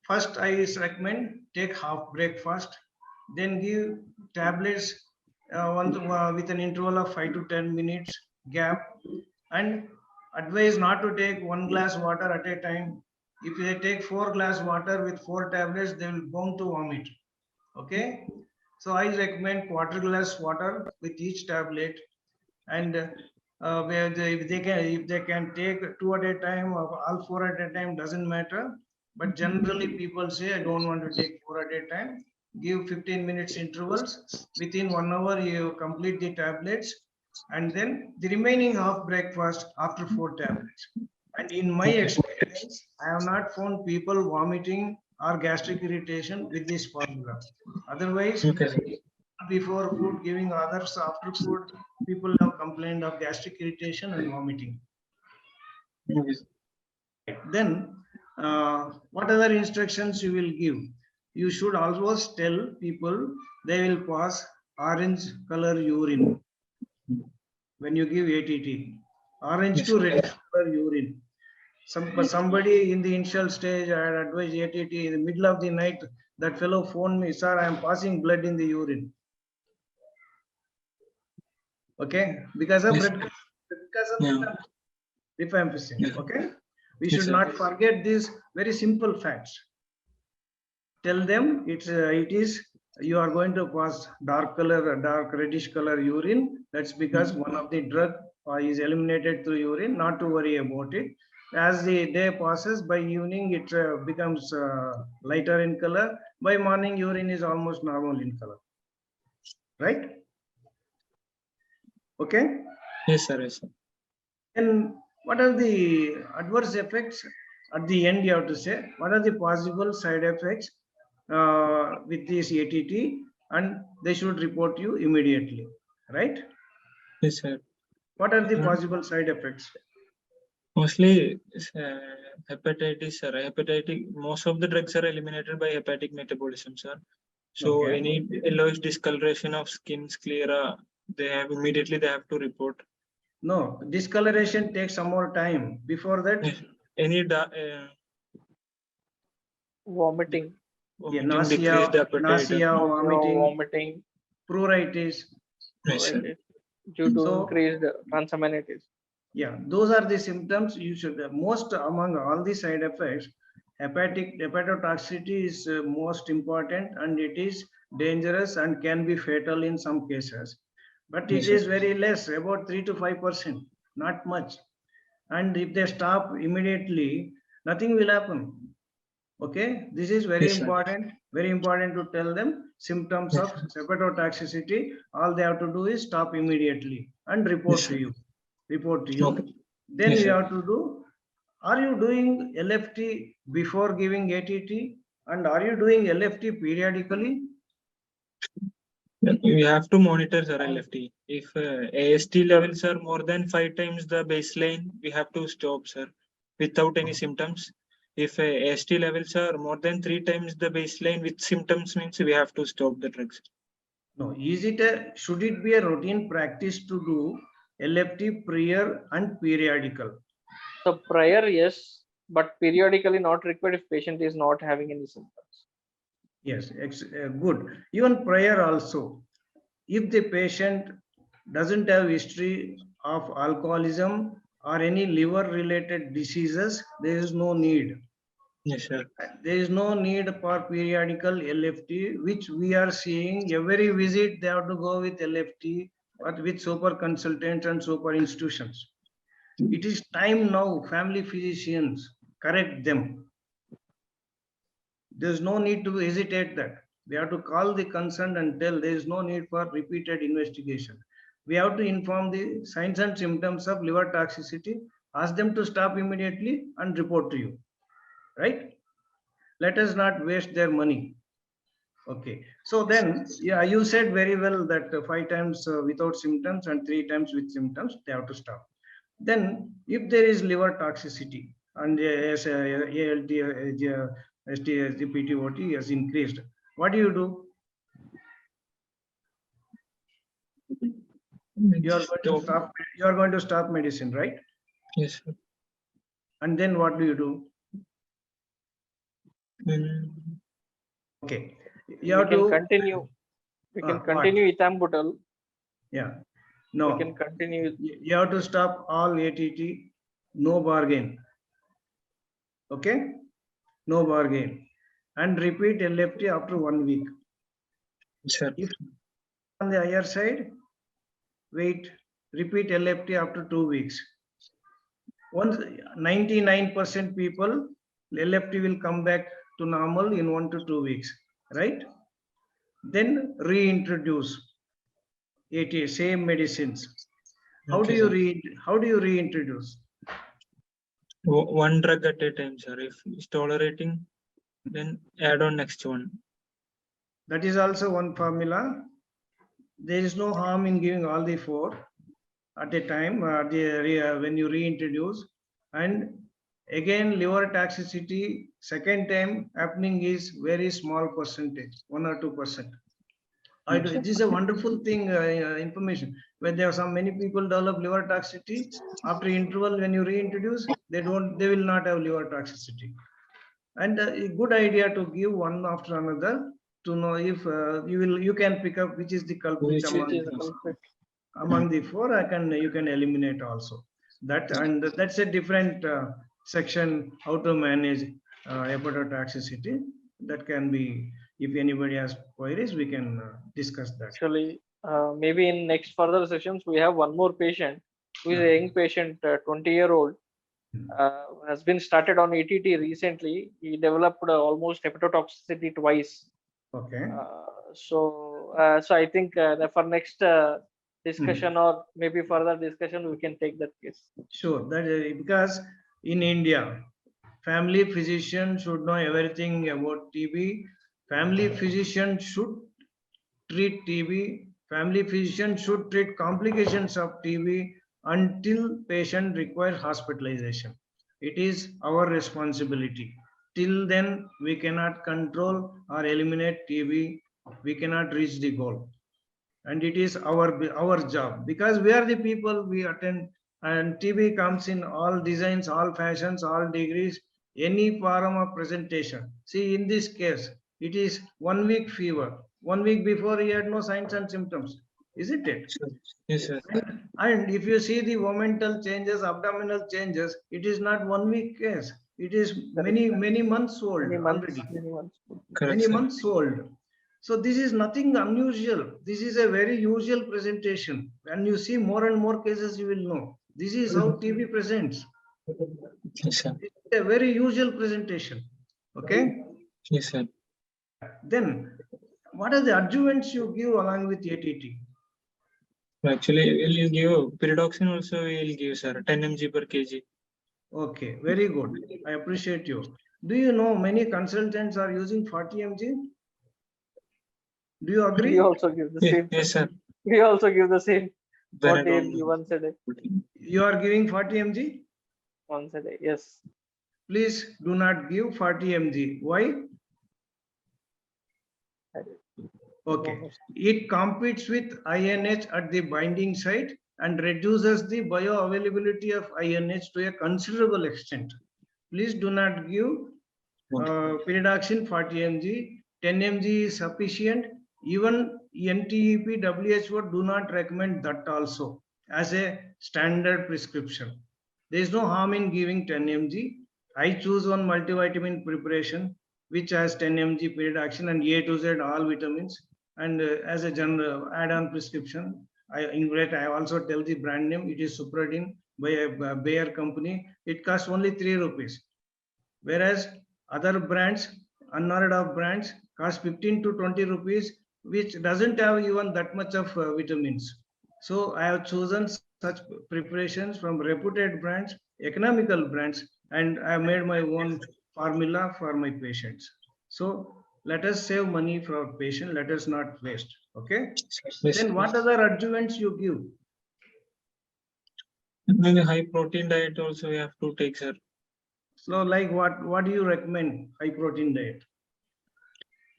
first I recommend take half breakfast, then give tablets with an interval of 5 to 10 minutes gap, and advise not to take 1 glass water at a time. If they take 4 glass water with 4 tablets, they will bound to vomit. Okay, so I recommend quarter glass water with each tablet, and if they can take 2 at a time or all 4 at a time, doesn't matter. But generally people say, I don't want to take 4 at a time. Give 15 minutes intervals. Within 1 hour you complete the tablets, and then the remaining half breakfast after 4 tablets. And in my experience, I have not found people vomiting or gastric irritation with this formula. Otherwise, before food, giving others after food, people have complained of gastric irritation and vomiting. Then, what other instructions you will give? You should always tell people they will pass orange color urine when you give ATT. Orange to red color urine. Somebody in the initial stage, I had advised ATT in the middle of the night. That fellow phoned me, sir, I am passing blood in the urine. Okay, because of red, because of rifampicin. Okay, we should not forget these very simple facts. Tell them it is you are going to pass dark reddish color urine. That's because one of the drug is eliminated through urine. Not to worry about it. As the day passes, by evening it becomes lighter in color. By morning, urine is almost normal in color. Right? Okay? Yes, sir. Yes, sir. And what are the adverse effects? At the end, you have to say, what are the possible side effects with this ATT? And they should report you immediately. Right? Yes, sir. What are the possible side effects? Mostly hepatitis, sir. Hepatitis, most of the drugs are eliminated by hepatic metabolism, sir. So any yellowish discoloration of skin, sclera, they have to report. No, discoloration takes some more time. Before that, vomiting. vomiting, nausea, decreased appetite. nausea, vomiting, vomiting, pruritus. Yes, sir. due to So- increased transaminitis. Yeah, those are the symptoms you should, most among all the side effects, hepatotoxicity is most important, and it is dangerous and can be fatal in some cases. But it Yes, sir. is very less, about 3 to 5%, not much. And if they stop immediately, nothing will happen. Okay, this is very Yes, sir. very important to tell them symptoms of hepatotoxicity. All they have to do is stop immediately and report Yes, to sir. you. Report to you. Okay. Then Yes, you sir. have to do, are you doing LFT before giving ATT? And are you doing LFT periodically? We have to monitor, sir, LFT. If AST levels are more than 5 times the baseline, we have to stop, sir, without any symptoms. If AST levels are more than 3 times the baseline with symptoms, means we have to stop the drugs. No, should it be a routine practice to do LFT prior and periodical? So prior, yes, but periodically not required if patient is not having any symptoms. Yes, good. Even prior also, if the patient doesn't have history of alcoholism or any liver related diseases, there is no need. Yes, sir. There is no need for periodical LFT, which we are seeing every visit they have to go with LFT, but with super consultants and super institutions. It is time now, family physicians correct them. There's no need to hesitate that. We have to call the concerned and tell there is no need for repeated investigation. We have to inform the signs and symptoms of liver toxicity, ask them to stop immediately and report to you, right? Let us not waste their money. Okay, so then, yeah, you said very well that 5 times without symptoms and 3 times with symptoms, they have to stop. Then, if there is liver toxicity and as ALT, ST, PTOT has increased, what do you do? You are going to stop. You are going to stop medicine, right? Yes, sir. And then what do you do? Okay, you have to Continue. We can what? continue ethambutol. Yeah, We no. can continue. You have to stop all ATT, no bargain. Okay, no bargain, and repeat LFT after 1 week. Sir. If on the higher side, wait, repeat LFT after 2 weeks. Once 99% people, LFT will come back to normal in 1 to 2 weeks, right? Then reintroduce AT, same medicines. How do you reintroduce? One drug at a time, sir. If it's tolerating, then add on next one. That is also one formula. There is no harm in giving all the 4 at a time when you reintroduce. And again, liver toxicity, second time happening is very small percentage, 1 or 2%. This is a wonderful thing, information. When there are many people develop liver toxicity, after interval, when you reintroduce, they will not have liver toxicity. And a good idea to give one after another to know if you can pick up which is the culprit among the 4. You can eliminate also that, and that's a different section, how to manage hepatotoxicity. That can be, if anybody has queries, we can discuss that. Actually, maybe in next further sessions, we have one more patient who is a young patient, 20-year-old, has been started on ATT recently. He developed almost hepatotoxicity twice. Okay. So I think for next discussion or maybe further discussion, we can take that case. Sure, that because in India, family physician should know everything about TB. Family physician should treat TB. Family physician should treat complications of TB until patient requires hospitalization. It is our responsibility. Till then, we cannot control or eliminate TB. We cannot reach the goal. And it is our job, because we are the people we attend, and TB comes in all designs, all fashions, all degrees, any form of presentation. See, in this case, it is 1 week fever. 1 week before he had no signs and symptoms, isn't it? Sure. Yes, sir. And if you see the momental changes, abdominal changes, it is not 1 week case. It is many months old already. Correct, Many sir. months old. So this is nothing unusual. This is a very usual presentation. And you see more and more cases, you will know. This is how TB presents. Yes, sir. It's a very usual presentation. Okay. Yes, sir. Then, what are the adjuvants you give along with ATT? Actually, we'll give pyridoxine also. We'll give, sir, 10 mg per kg. Okay, very good. I appreciate you. Do you know many consultants are using 40 mg? Do you agree? We also give the same. Yes, sir. We also give the same. 40 Benadryl. mg once a day. You are giving 40 mg? Once a day. Yes. Please do not give 40 mg. Why? Okay. It competes with INH at the binding site and reduces the bioavailability of INH to a considerable extent. Please do not give pyridoxine 40 mg. 10 mg is sufficient. Even NTEP, WHO do not recommend that also as a standard prescription. There is no harm in giving 10 mg. I choose one multivitamin preparation which has 10 mg pyridoxine and A to Z all vitamins. And as a general add-on prescription, I also tell the brand name. It is Supradin by a Bayer company. It costs only 3 rupees. Whereas other brands, unheard of brands, cost 15 to 20 rupees, which doesn't have even that much of vitamins. So I have chosen such preparations from reputed brands, economical brands, and I have made my own formula for my patients. So let us save money for our patient. Let us not waste. Okay. Yes, Then what other adjuvants you give? And the high protein diet also we have to take, sir. So like what do you recommend? High protein diet.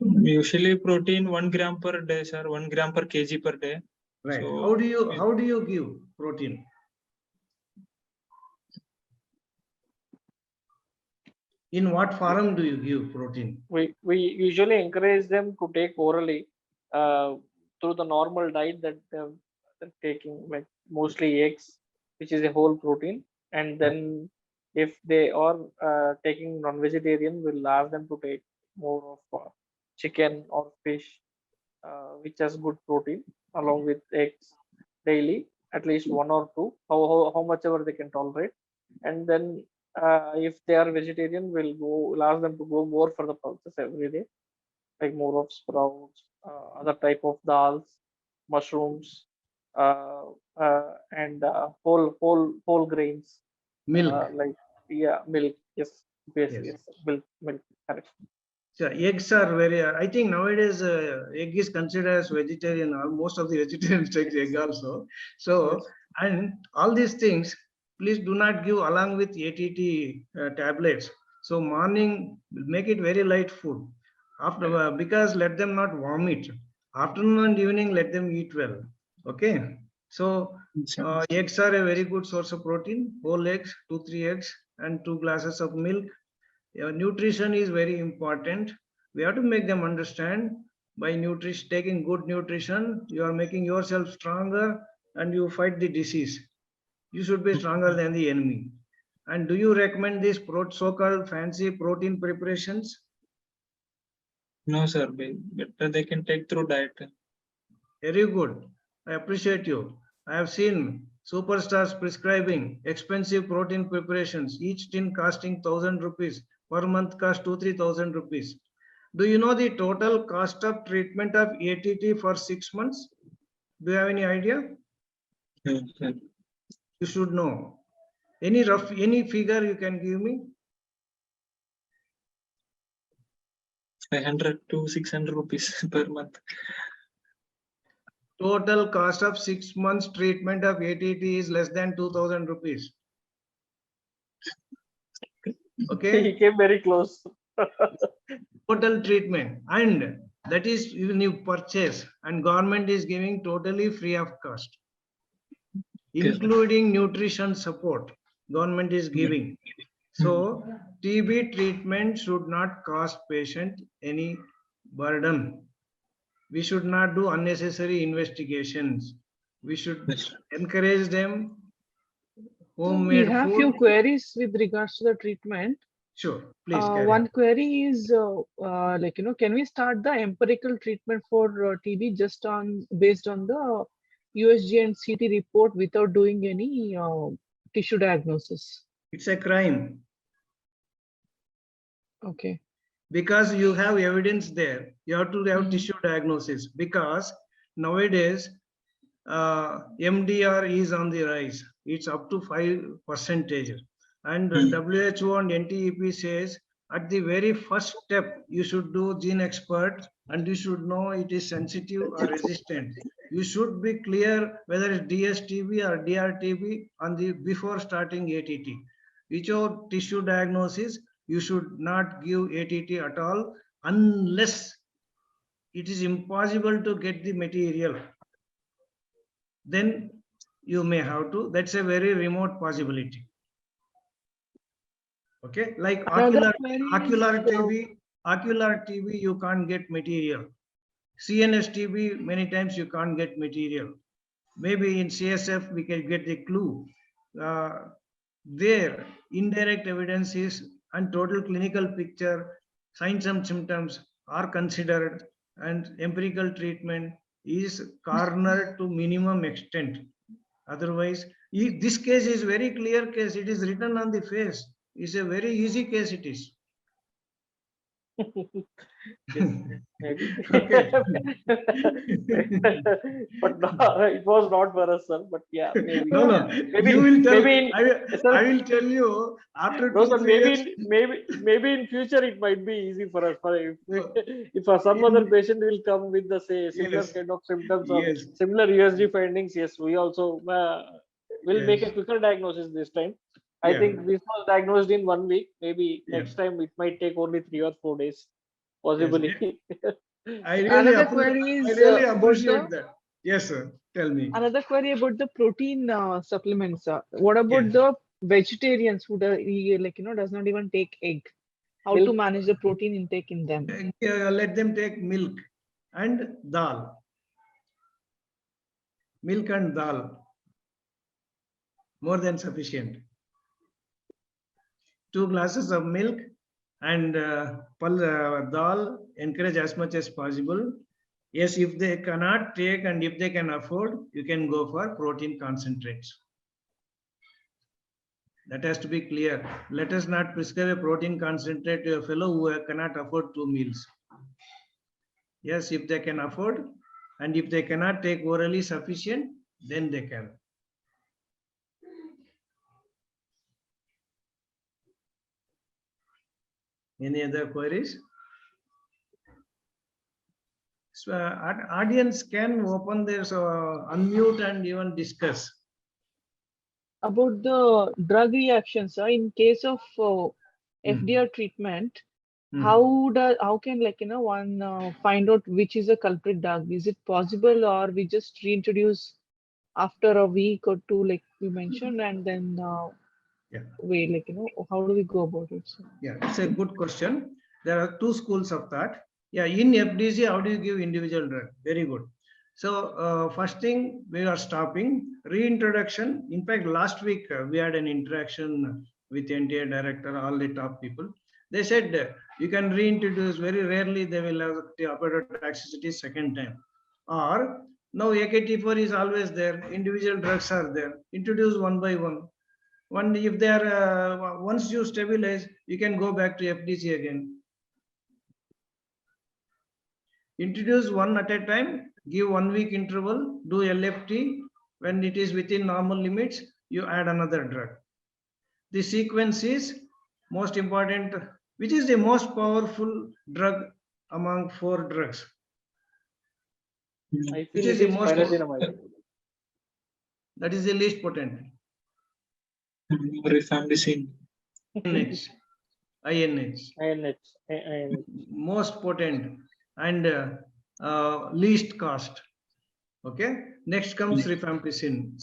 Usually protein 1 gram per day, sir. 1 gram per kg per day. Right. So, how do you give protein? In what form do you give protein? We usually encourage them to take orally through the normal diet that they're taking, like mostly eggs, which is a whole protein, and then if they are taking non-vegetarian, we'll ask them to take more of chicken or fish, which has good protein, along with eggs daily, at least 1 or 2, how much ever they can tolerate. And then if they are vegetarian, we'll ask them to go more for the pulses every day, like more of sprouts, other type of dals, mushrooms, and whole grains. Milk. Like milk. Yes, yes, milk. Correct. So eggs are very. I think nowadays egg is considered as vegetarian. Most of the vegetarians take egg also. So and all these things, please do not give along with ATT tablets. So morning, make it very light food. After because let them not vomit. Afternoon and evening, let them eat well. Okay. So eggs are a very good source of protein. Whole eggs, 2-3 eggs, and 2 glasses of milk. Nutrition is very important. We have to make them understand by nutrition, taking good nutrition, you are making yourself stronger and you fight the disease. You should be stronger than the enemy. And do you recommend these so-called fancy protein preparations? no, sir. Better they can take through diet. Very good. I appreciate you. I have seen superstars prescribing expensive protein preparations, each tin costing 1,000 rupees. Per month cost 2-3,000 rupees. Do you know the total cost of treatment of ATT for 6 months? Do you have any idea? Yes, sir. You should know. Any figure you can give me? 500 to 600 rupees per month. Total cost of 6 months treatment of ATT is less than 2,000 rupees. Okay. He came very close. Total treatment, and that is even you purchase, and government is giving totally free of cost, including nutrition support. Government is giving. So TB treatment should not cost patient any burden. We should not do unnecessary investigations. We should Yes. encourage them. We Homemade have food. few queries with regards to the treatment. Sure, please carry One on. query is can we start the empirical treatment for TB just based on the USG and CT report without doing any tissue diagnosis? It's a crime Okay. because you have evidence there. You have to have Mhm. tissue diagnosis because nowadays MDR is on the rise. It's up to 5%. And WHO and NTEP says at the very first step, you should do gene expert and you should know it is sensitive or resistant. You should be clear whether it's DSTB or DRTB on the before starting ATT. Without tissue diagnosis, you should not give ATT at all unless it is impossible to get the material. Then you may have to. That's a very remote possibility. Okay, like Another ocular query ocular TB, you can't get material. CNS TB, many times you can't get material. Maybe in CSF we can get the clue. There, indirect evidence is and total clinical picture, signs and symptoms are considered, and empirical treatment is cornered to minimum extent. Otherwise, this case is very clear case. It is written on the face. It's a very easy case. It is. Maybe. Okay. But no, it was not for us, sir. But yeah, maybe. No. Maybe, You will tell. maybe I will tell you after no, 2 sir, 3 maybe, years. maybe in future it might be easy for us. For if some other patient will come with the similar Yes. kind of symptoms or Yes. similar USG findings, yes, we also will make a Yes. quicker diagnosis this time. I Yeah. think this was diagnosed in 1 week. Maybe Yeah. next time it might take only 3 or 4 days, Yes. possibly. I really Another query is about appreciate the that. Yes, sir. Tell me. another query about the protein supplements. What about Yes. the vegetarians who does not even take egg? How to Milk. manage the protein intake in them? Let them take milk and dal. Milk and dal. More than sufficient. 2 glasses of milk and dal, encourage as much as possible. Yes, if they cannot take and if they can afford, you can go for protein concentrates. That has to be clear. Let us not prescribe a protein concentrate to a fellow who cannot afford 2 meals. Yes, if they can afford and if they cannot take orally sufficient, then they can. Any other queries? So, audience can open their unmute and even discuss. About the drug reactions, in case of FDR treatment, how can one find out which is a culprit drug? Is it possible, or we just reintroduce after a week or 2, like we mentioned, and then wait, how do we go about it? So, yeah, it's a good question. There are 2 schools of thought. Yeah, in FDC, how do you give individual drug? Very good. So first thing, we are stopping reintroduction. In fact, last week we had an interaction with NTA director, all the top people. They said you can reintroduce. Very rarely they will have the hepatotoxicity second time. Or now AKT4 is always there. Individual drugs are there. Introduce one by one. If they are once you stabilize, you can go back to FDC again. Introduce one at a time, give 1 week interval, do LFT. When it is within normal limits, you add another drug. The sequence is most important. Which is the most powerful drug among 4 drugs? I Which feel is it the is most? pyrazinamide. That is the least potent. Rifampicin. INH. Most potent and least cost. Okay. Next comes rifampicin.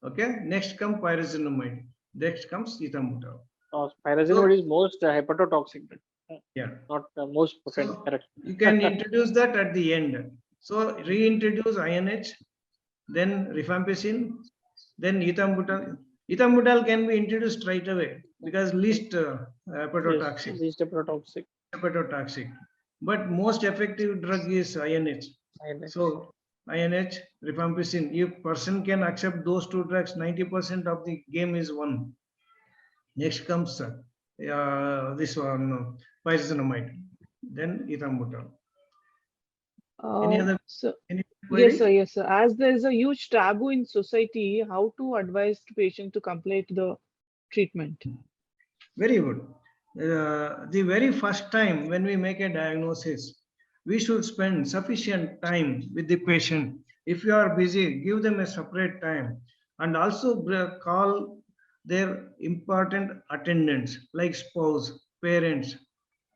Okay. Next comes pyrazinamide. Next comes ethambutol. Pyrazinamide is most hepatotoxic. Yeah. not most potent. So Correct. you can introduce that at the end. So reintroduce INH, then rifampicin, then ethambutol. Ethambutol can be introduced right away because least hepatotoxic. Yes, least hepatotoxic. Hepatotoxic. But most effective drug is INH. So INH, rifampicin. If person can accept those two drugs, 90% of the game is won. Next comes this one, pyrazinamide, then ethambutol. Any other So, query? yes, sir. Yes, sir. As there is a huge taboo in society, how to advise the patient to complete the treatment? Very good. The very first time when we make a diagnosis, we should spend sufficient time with the patient. If you are busy, give them a separate time, and also call their important attendants like spouse, parents.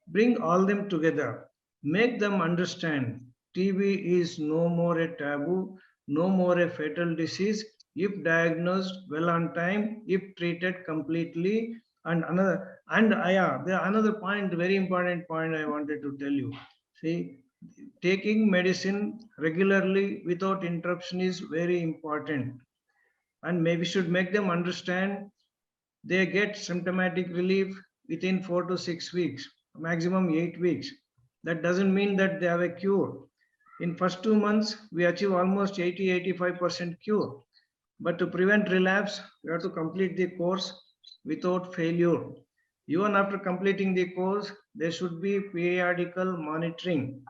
Bring all them together. Make them understand TB is no more a taboo, no more a fatal disease if diagnosed well on time, if treated completely. And another point, very important point I wanted to tell you. See, taking medicine regularly without interruption is very important, and maybe should make them understand they get symptomatic relief within 4 to 6 weeks, maximum 8 weeks. That doesn't mean that they have a cure. In first 2 months, we achieve almost 80-85% cure. But to prevent relapse, we have to complete the course without failure. Even after completing the course, there should be periodical monitoring.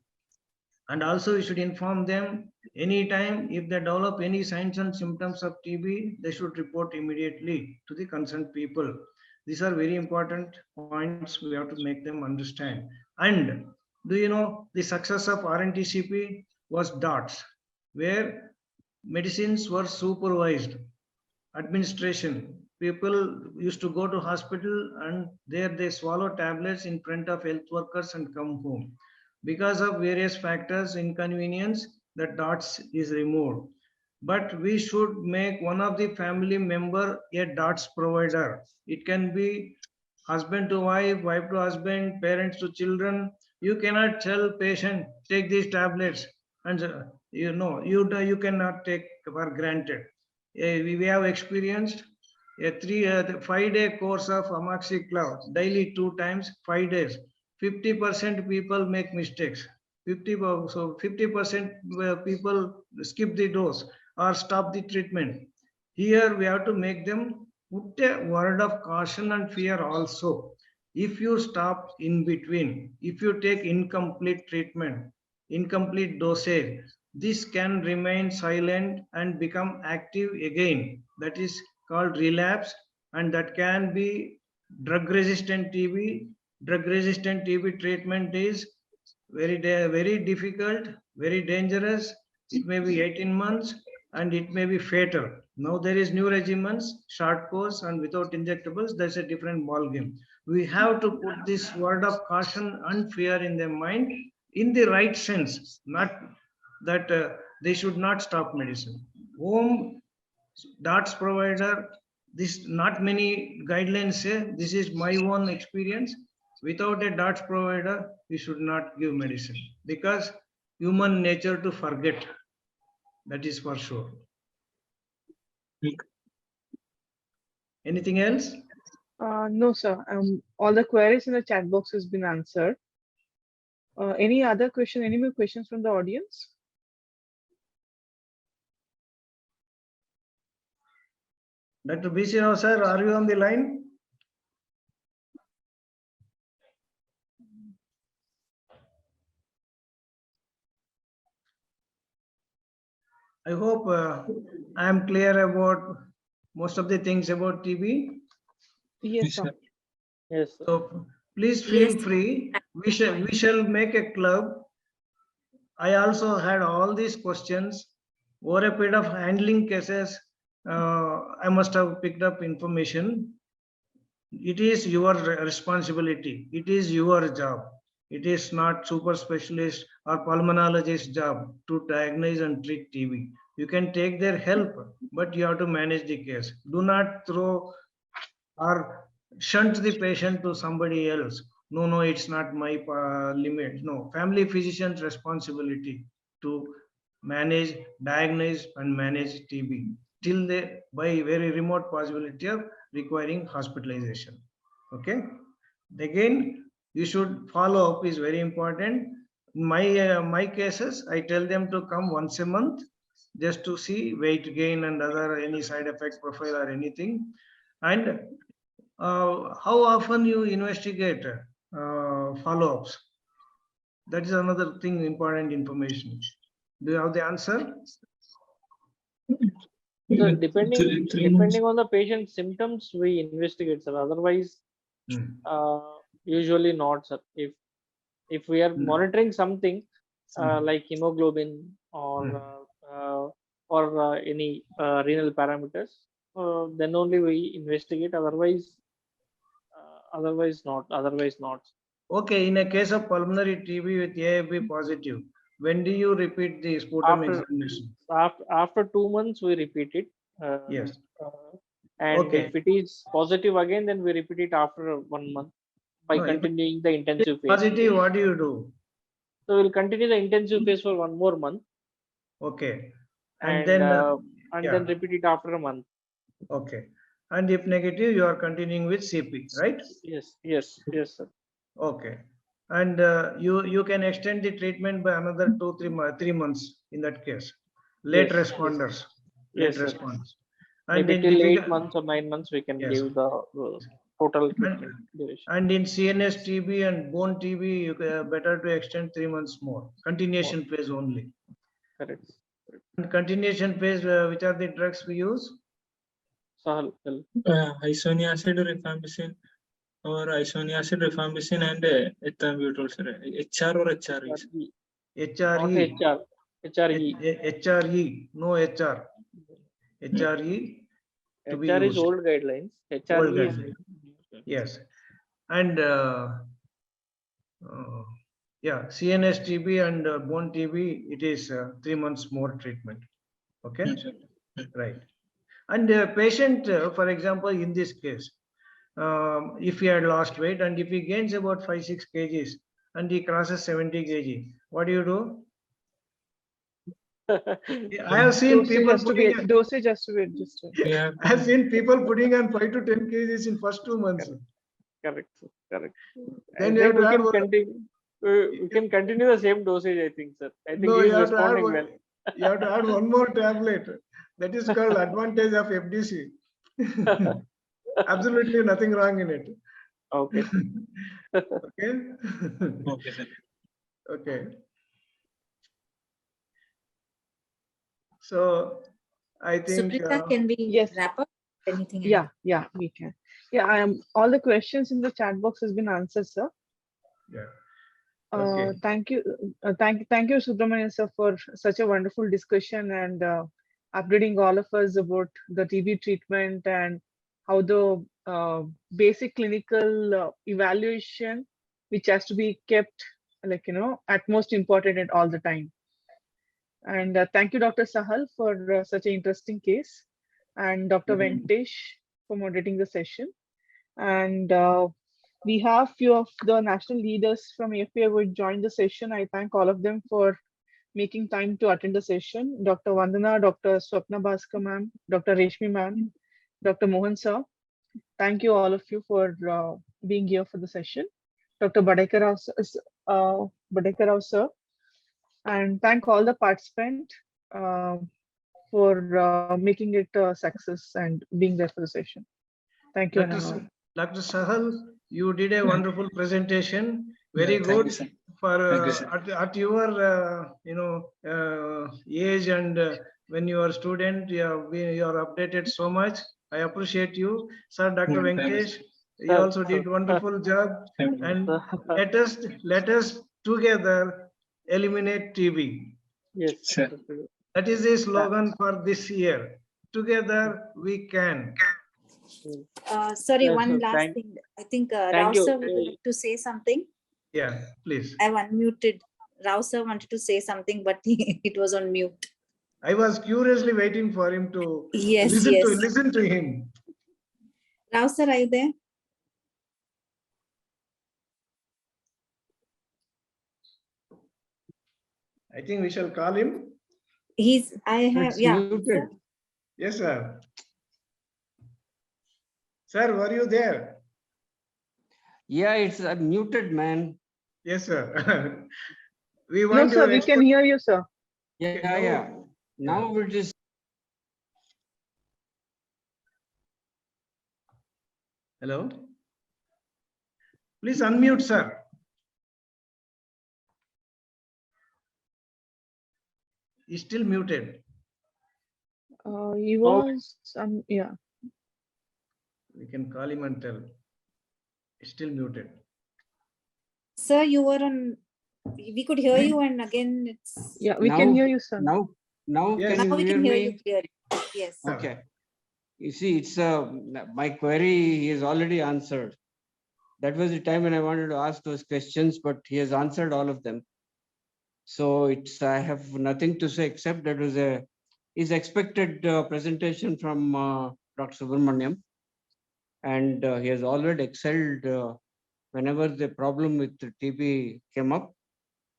And also, we should inform them anytime if they develop any signs and symptoms of TB, they should report immediately to the concerned people. These are very important points we have to make them understand. And do you know the success of RNTCP was DOTS, where medicines were supervised administration. People used to go to hospital and there they swallow tablets in front of health workers and come home. Because of various factors, inconvenience, the DOTS is removed. But we should make one of the family member a DOTS provider. It can be husband to wife, wife to husband, parents to children. You cannot tell patient, take these tablets, and you cannot take for granted. We have experienced a 5-day course of amoxiclav daily 2 times, 5 days. 50% people make mistakes. 50% people skip the dose or stop the treatment. Here we have to make them put a word of caution and fear also. If you stop in between, if you take incomplete treatment, incomplete dosage, this can remain silent and become active again. That is called relapse, and that can be drug-resistant TB. Drug-resistant TB treatment is very difficult, very dangerous. It may be 18 months and it may be fatal. Now there is new regimens, short course and without injectables. That's a different ball game. We have to put this word of caution and fear in their mind in the right sense, not that they should not stop medicine. Home DOTS provider, this not many guidelines say, this is my own experience. Without a DOTS provider, we should not give medicine because human nature to forget. That is for sure. Anything else? No, sir. All the queries in the chat box has been answered. Any other question? Any more questions from the audience? Dr. B.C. Rao sir, are you on the line? I hope I am clear about most of the things about TB. Yes, sir. Yes. So please feel Yes. free. We shall make a club. I also had all these questions over a period of handling cases. I must have picked up information. It is your responsibility. It is your job. It is not super specialist or pulmonologist job to diagnose and treat TB. You can take their help, but you have to manage the case. Do not throw or shunt the patient to somebody else no, it's not my limit. No, family physician's responsibility to manage, diagnose, and manage TB till they by very remote possibility of requiring hospitalization. Okay. Again, you should follow up is very important. In my cases, I tell them to come once a month just to see weight gain and other any side effect profile or anything. And how often you investigate follow-ups? That is another thing, important information. Do you have the answer? So Three months. depending on the patient's symptoms, we investigate, sir. Otherwise, usually not, sir. If we are monitoring something like hemoglobin or any renal parameters, then only we investigate. Otherwise not. Okay, in a case of pulmonary TB with AFP positive, when do you repeat the sputum examination? After 2 months, we repeat it. Yes. And Okay. if it is positive again, then we repeat it after 1 month by No, if continuing the intensive phase. Positive, what do you do? So we'll continue the intensive phase for 1 more month. Okay. And then then repeat it after a month. Okay. And if negative, you are continuing with CP, right? Yes, sir. Okay. And you can extend the treatment by another 3 months in that case. Late Yes, responders. Yes, Late sir. response. And Maybe in till 8 difficult, months or 9 months, we can Yes. give the total treatment duration. and in CNS TB and bone TB, you better to extend 3 months more. Continuation phase only. Correct. And continuation phase, which are the drugs we use? Sahal, Isoniazid rifampicin or isoniazid rifampicin and ethambutol, sir. HR or HRE? HRE. HRE. HRE, no HR. HRE to be HR is used. old guidelines. HRE is guidelines. Yes. And yeah, CNS TB and bone TB, it is 3 months more treatment. Okay. Yes, sir. Right. And patient, for example, in this case, if he had lost weight and if he gains about 5-6 kgs and he crosses 70 kg, what do you do? I have seen people dosage has to be adjusted. Yeah. I have seen people putting on 5 to 10 kgs in first 2 months. Correct. Then And you have then to add we can continue the same dosage, I think, sir. I think No, he's you have to add responding one, well. you have to add one more tablet. That is called advantage of FDC. Absolutely nothing wrong in it. Okay. Okay. Okay, sir. Okay. So I think Suprita, can we yes. wrap up? Anything? Yeah, we can. Yeah, all the questions in the chat box has been answered, sir. yeah. Okay. Thank you, Subramanyam sir, for such a wonderful discussion and updating all of us about the TB treatment and how the basic clinical evaluation, which has to be kept, at most important at all the time. And thank you, Dr. Sahal, for such an interesting case, and Dr. Venkatesh for moderating the session. And we have few of the national leaders from AFPI who joined the session. I thank all of them for making time to attend the session. Dr. Vandana, Dr. Swapna Bhaskar ma'am, Dr. Reshmi ma'am, Dr. Mohan sir. Thank you all of you for being here for the session. Dr. Badekar Rao sir. And thank all the participants for making it a success and being there for the session. Thank you. Dr. Sahal, you did a wonderful presentation. Very Thank good you, sir. for Thank you, sir. at your age and when you are student, you are updated so much. I appreciate you, sir. Dr. Thank you, Venkatesh, you Sir, also did wonderful job. Thank you. And let us together eliminate TB. yes. Sure. That is the slogan for this year. Together we can. Sorry, Yes, one sir. last thing. I think Rao Thank you. sir would like to say something. Yeah, please. I've unmuted. Rao sir wanted to say something, but it was on mute. I was curiously waiting for him to Yes, listen to him. Rao sir, are you there? I think we shall call him. I have, It's yeah. muted. Yes, sir. Sir, were you there? Yeah, it's muted, man. Yes, sir. We No, want sir, your we can hear you, sir. Yeah, now- yeah. Now it is. Hello. Please unmute, sir. He's still muted. He was, yeah. We can call him and tell. He's still muted. Sir, you were on, we could hear you and again it's. Yeah, we can hear you, sir. Now Yes. can Now you we hear can hear me? you clearly. Yes. Okay. You see, it's my query. He has already answered. That was the time when I wanted to ask those questions, but he has answered all of them. So it's I have nothing to say except that was is expected presentation from Dr. Subramanyam, and he has already excelled whenever the problem with the TB came up,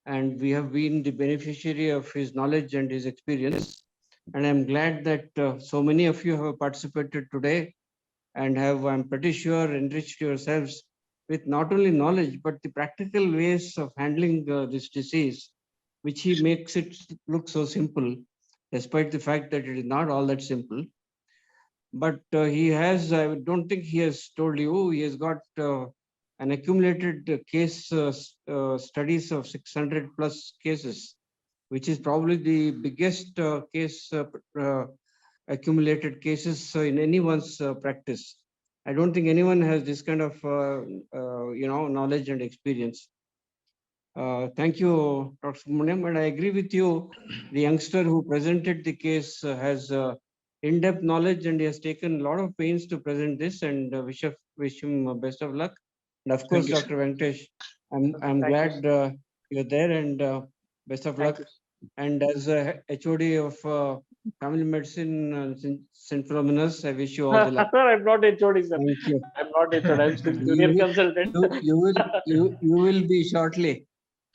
and we have been the beneficiary of his knowledge and his experience. And I'm glad that so many of you have participated today and have, I'm pretty sure, enriched yourselves with not only knowledge, but the practical ways of handling this disease, which he makes it look so simple, despite the fact that it is not all that simple. But he has, I don't think he has told you, he has got an accumulated case studies of 600 plus cases, which is probably the biggest case accumulated cases in anyone's practice. I don't think anyone has this kind of knowledge and experience. Thank you, Dr. Subramanyam, and I agree with you. The youngster who presented the case has in-depth knowledge, and he has taken a lot of pains to present this, and wish him best of luck. And of course, you, Dr. Venkatesh, I'm Thank you, glad you're there, and best of luck. And as a HOD of family medicine, St. Philomena's, I wish you all the luck. Sir, I'm not HOD, sir. Thank you. I'm not HOD. I'm still You junior will- consultant. You will be shortly.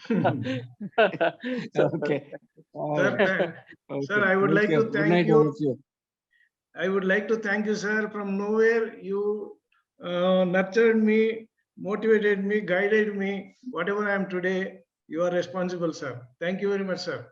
Sir, Okay. All Sir, right. sir, I would Thank like you. to Good thank night, you. all of you. I would like to thank you, sir. From nowhere, you nurtured me, motivated me, guided me. Whatever I am today, you are responsible, sir. Thank you very much, sir.